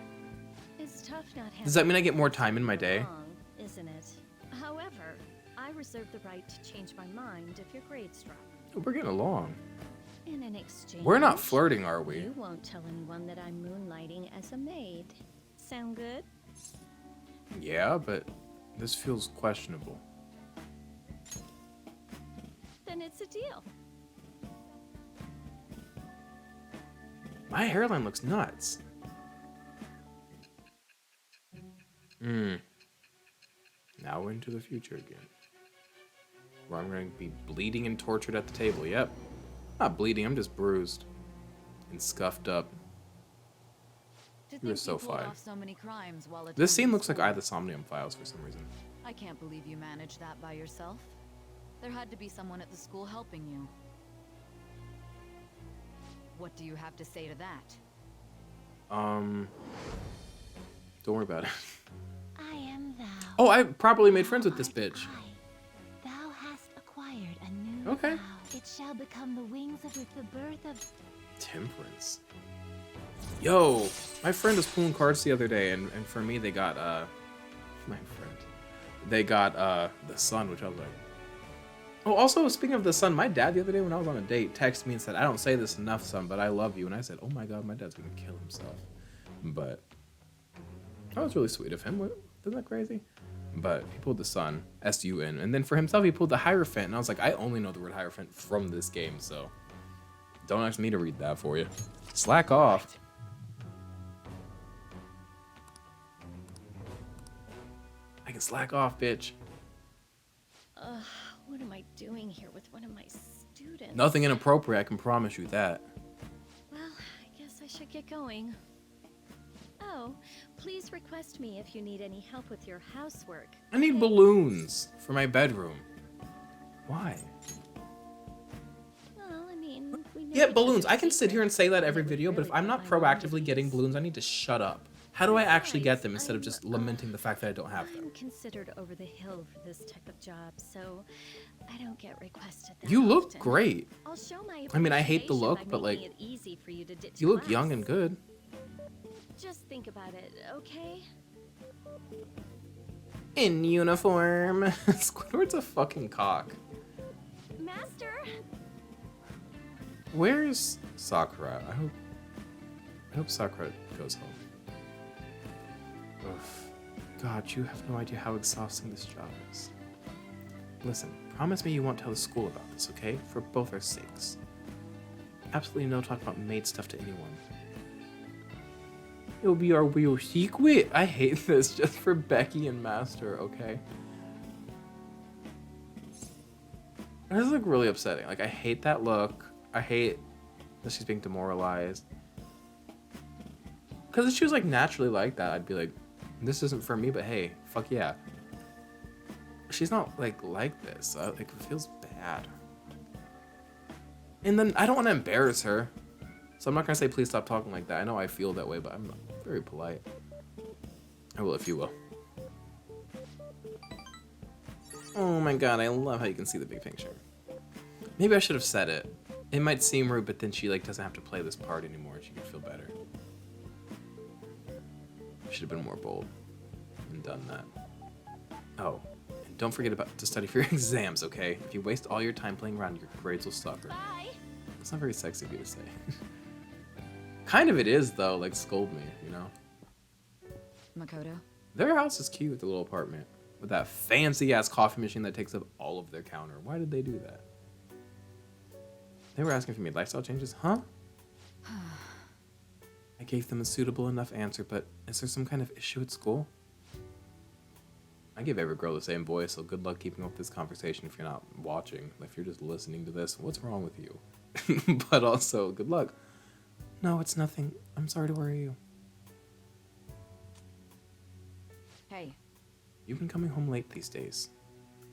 It's tough not having... Does that mean I get more time in my day? Long, isn't it? However, I reserve the right to change my mind if your grades drop. We're getting along. In an exchange... We're not flirting, are we? You won't tell anyone that I'm moonlighting as a maid. Sound good? Yeah, but this feels questionable. Then it's a deal. My hairline looks nuts. Now we're into the future again. Where I'm going to be bleeding and tortured at the table. Yep. Not bleeding, I'm just bruised. And scuffed up. You're so fine. This scene looks like I have the Somnium Files for some reason. I can't believe you managed that by yourself. There had to be someone at the school helping you. What do you have to say to that? Don't worry about it. I am thou. Oh, I properly made friends with this bitch. Thou hast acquired a new Okay. vow. It shall become the wings of the birth of... Temperance. Yo, my friend was pulling cards the other day, and for me they got my friend. They got the sun, which I was like. Oh, also speaking of the sun, my dad the other day when I was on a date texted me and said, I don't say this enough, son, but I love you. And I said, oh my god, my dad's gonna kill himself. But that was really sweet of him. Isn't that crazy? But he pulled the sun, S-U-N, and then for himself he pulled the Hierophant, and I was like, I only know the word Hierophant from this game, so don't ask me to read that for you. Slack off. I can slack off, bitch. What am I doing here with one of my students? Nothing inappropriate, I can promise you that. Well, I guess I should get going. Oh, please request me if you need any help with your housework. I need balloons for my bedroom. Why? Well, I mean, we know Yeah, each balloons. other's I can sit here and secrets, say that and every it would video, but really if I'm not put my mind at proactively getting ease. balloons, I need to shut up. How do I actually get them instead of just lamenting the fact that I don't have them? I'm considered over the hill for this type of job, so I don't get requested that You look often. great. I'll show my I mean, I hate the appreciation look, by but, like, making it easy for you to ditch You look class. young and good. Just think about it, okay? In uniform. Squidward's a fucking cock. Master! Where's Sakura? I hope Sakura goes home. Ugh. God, you have no idea how exhausting this job is. Listen, promise me you won't tell the school about this, okay? For both our sakes. Absolutely no talk about maid stuff to anyone. It'll be our real secret. I hate this just for Becky and Master, okay? This is like really upsetting. Like, I hate that look. I hate that she's being demoralized. Because if she was like naturally like that, I'd be like, this isn't for me, but hey, fuck yeah. She's not like this. Like, it feels bad. And then I don't want to embarrass her. So I'm not going to say please stop talking like that. I know I feel that way, but I'm not very polite. I will if you will. Oh my god, I love how you can see the big picture. Maybe I should have said it. It might seem rude, but then she like doesn't have to play this part anymore. She could feel better. Should have been more bold and done that. Oh, and don't forget to study for your exams, okay? If you waste all your time playing around, your grades will suffer. Bye. It's not very sexy of you to say. Kind of it is, though, like scold me, you know? Makoto? Their house is cute, the little apartment. With that fancy-ass coffee machine that takes up all of their counter. Why did they do that? They were asking if you made lifestyle changes, huh? I gave them a suitable enough answer, but is there some kind of issue at school? I give every girl the same voice, so good luck keeping up with this conversation if you're not watching. If you're just listening to this, what's wrong with you? But also, good luck. No, it's nothing. I'm sorry to worry you. Hey. You've been coming home late these days.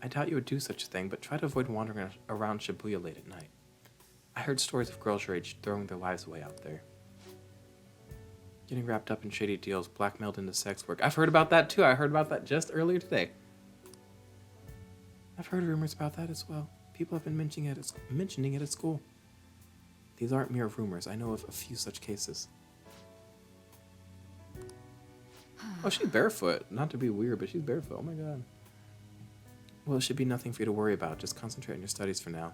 I doubt you would do such a thing, but try to avoid wandering around Shibuya late at night. I heard stories of girls your age throwing their lives away out there. Getting wrapped up in shady deals, blackmailed into sex work. I've heard about that too. I heard about that just earlier today. I've heard rumors about that as well. People have been mentioning it at school. These aren't mere rumors. I know of a few such cases. Oh, she's barefoot. Not to be weird, but she's barefoot. Oh my god. Well, it should be nothing for you to worry about. Just concentrate on your studies for now.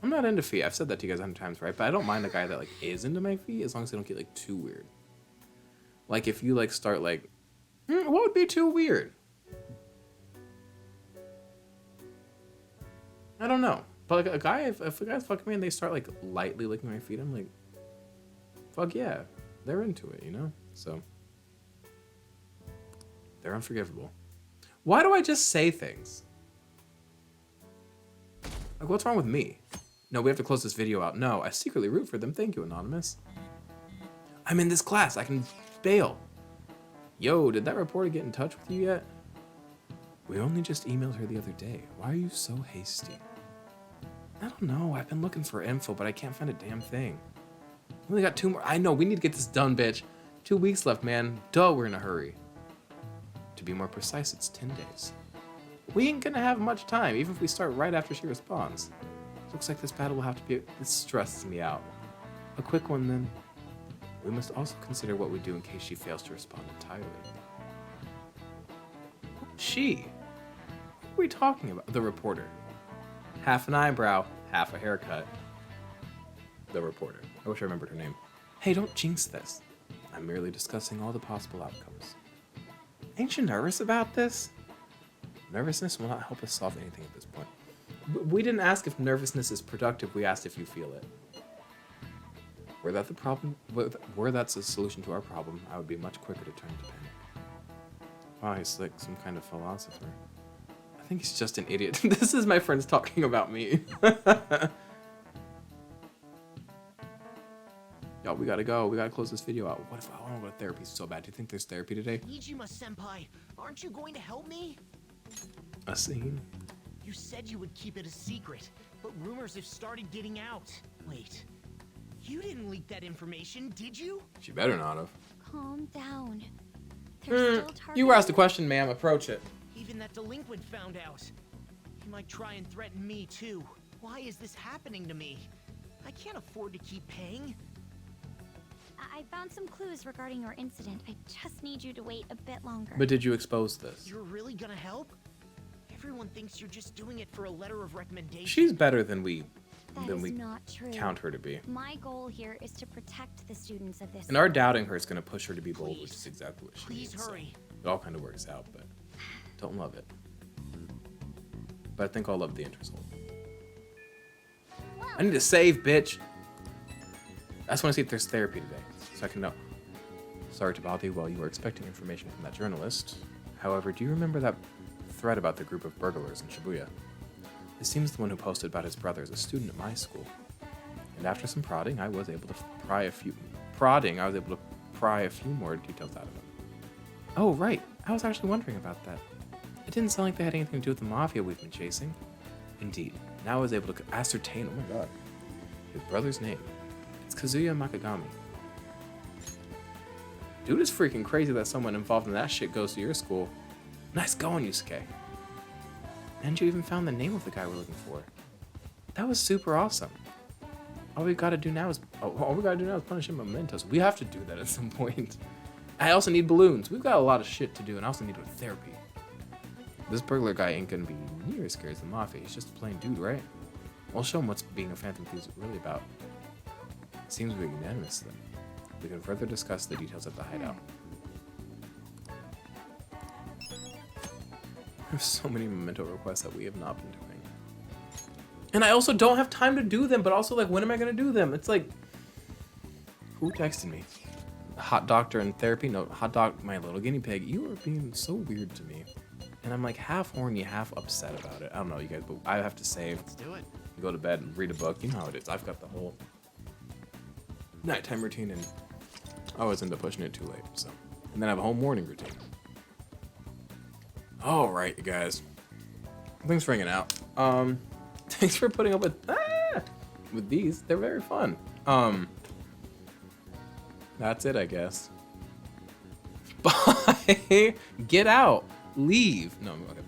I'm not into feet. I've said that to you guys 100 times, right? But I don't mind a guy that like is into my feet as long as they don't get like too weird. Like if you like start like, what would be too weird? I don't know. But like a guy, if a guy's fucking me and they start like lightly licking my feet, I'm like, fuck yeah, they're into it, you know? So they're unforgivable. Why do I just say things? Like, what's wrong with me? No, we have to close this video out. No, I secretly root for them. Thank you, Anonymous. I'm in this class. I can bail. Yo, did that reporter get in touch with you yet? We only just emailed her the other day. Why are you so hasty? I don't know. I've been looking for info, but I can't find a damn thing. We only got 2 more. I know. We need to get this done, bitch. 2 weeks left, man. Duh, we're in a hurry. To be more precise, it's 10 days. We ain't gonna have much time, even if we start right after she responds. Looks like this battle will have to be... This stresses me out. A quick one, then. We must also consider what we do in case she fails to respond entirely. She? What are we talking about? The reporter. Half an eyebrow, half a haircut. The reporter. I wish I remembered her name. Hey, don't jinx this. I'm merely discussing all the possible outcomes. Ain't you nervous about this? Nervousness will not help us solve anything at this point. We didn't ask if nervousness is productive, we asked if you feel it. Were that's a solution to our problem, I would be much quicker to turn to panic. Wow, he's like some kind of philosopher. I think he's just an idiot. This is my friends talking about me. Yo, we gotta go. We gotta close this video out. What if I want to go to therapy so bad? Do you think there's therapy today? Nijima-senpai, aren't you going to help me? A scene? You said you would keep it a secret, but rumors have started getting out. Wait, you didn't leak that information, did you? She better not have. Calm down. They're still targeting. You were asked a question, ma'am. Approach it. Even that delinquent found out. He might try and threaten me too. Why is this happening to me? I can't afford to keep paying. I found some clues regarding your incident. I just need you to wait a bit longer. But did you expose this? You're really gonna help? Everyone thinks you're just doing it for a letter of recommendation. She's better than we That than is we not true. count her to be. My goal here is to protect the students of this. And our doubting her is going to push her to be bold, which is exactly what she Please needs. hurry. So it all kind of works out, but don't love it. But I think I'll love the interest. I need to save, bitch. I just want to see if there's therapy today, so I can know. Sorry to bother you while you were expecting information from that journalist. However, do you remember that thread about the group of burglars in Shibuya? It seems the one who posted about his brother is a student at my school. And after some prodding, I was able to pry a few more details out of him. Oh, right. I was actually wondering about that. It didn't sound like they had anything to do with the mafia we've been chasing. Indeed. Now I was able to ascertain, oh my god, his brother's name. It's Kazuya Makagami. Dude, it's freaking crazy that someone involved in that shit goes to your school. Nice going, Yusuke. And you even found the name of the guy we're looking for. That was super awesome. All we gotta do now is punish him mementos. We have to do that at some point. I also need balloons. We've got a lot of shit to do, and I also need therapy. This burglar guy ain't gonna be near as scary as the mafia. He's just a plain dude, right? We'll show him what's being a phantom thief really about. Seems we're unanimous then. We can further discuss the details of the hideout. There's so many memento requests that we have not been doing. And I also don't have time to do them, but also, like, when am I gonna do them? It's like, who texted me? Hot doctor and therapy? No, hot dog, my little guinea pig. You are being so weird to me. And I'm like half horny, half upset about it. I don't know, you guys, but I have to save. Let's do it. Go to bed and read a book. You know how it is. I've got the whole nighttime routine, and I always end up pushing it too late. So, and then I have a whole morning routine. All right, you guys. Thanks for hanging out. Thanks for putting up with these. They're very fun. That's it, I guess. Bye. Get out. Leave. No, okay.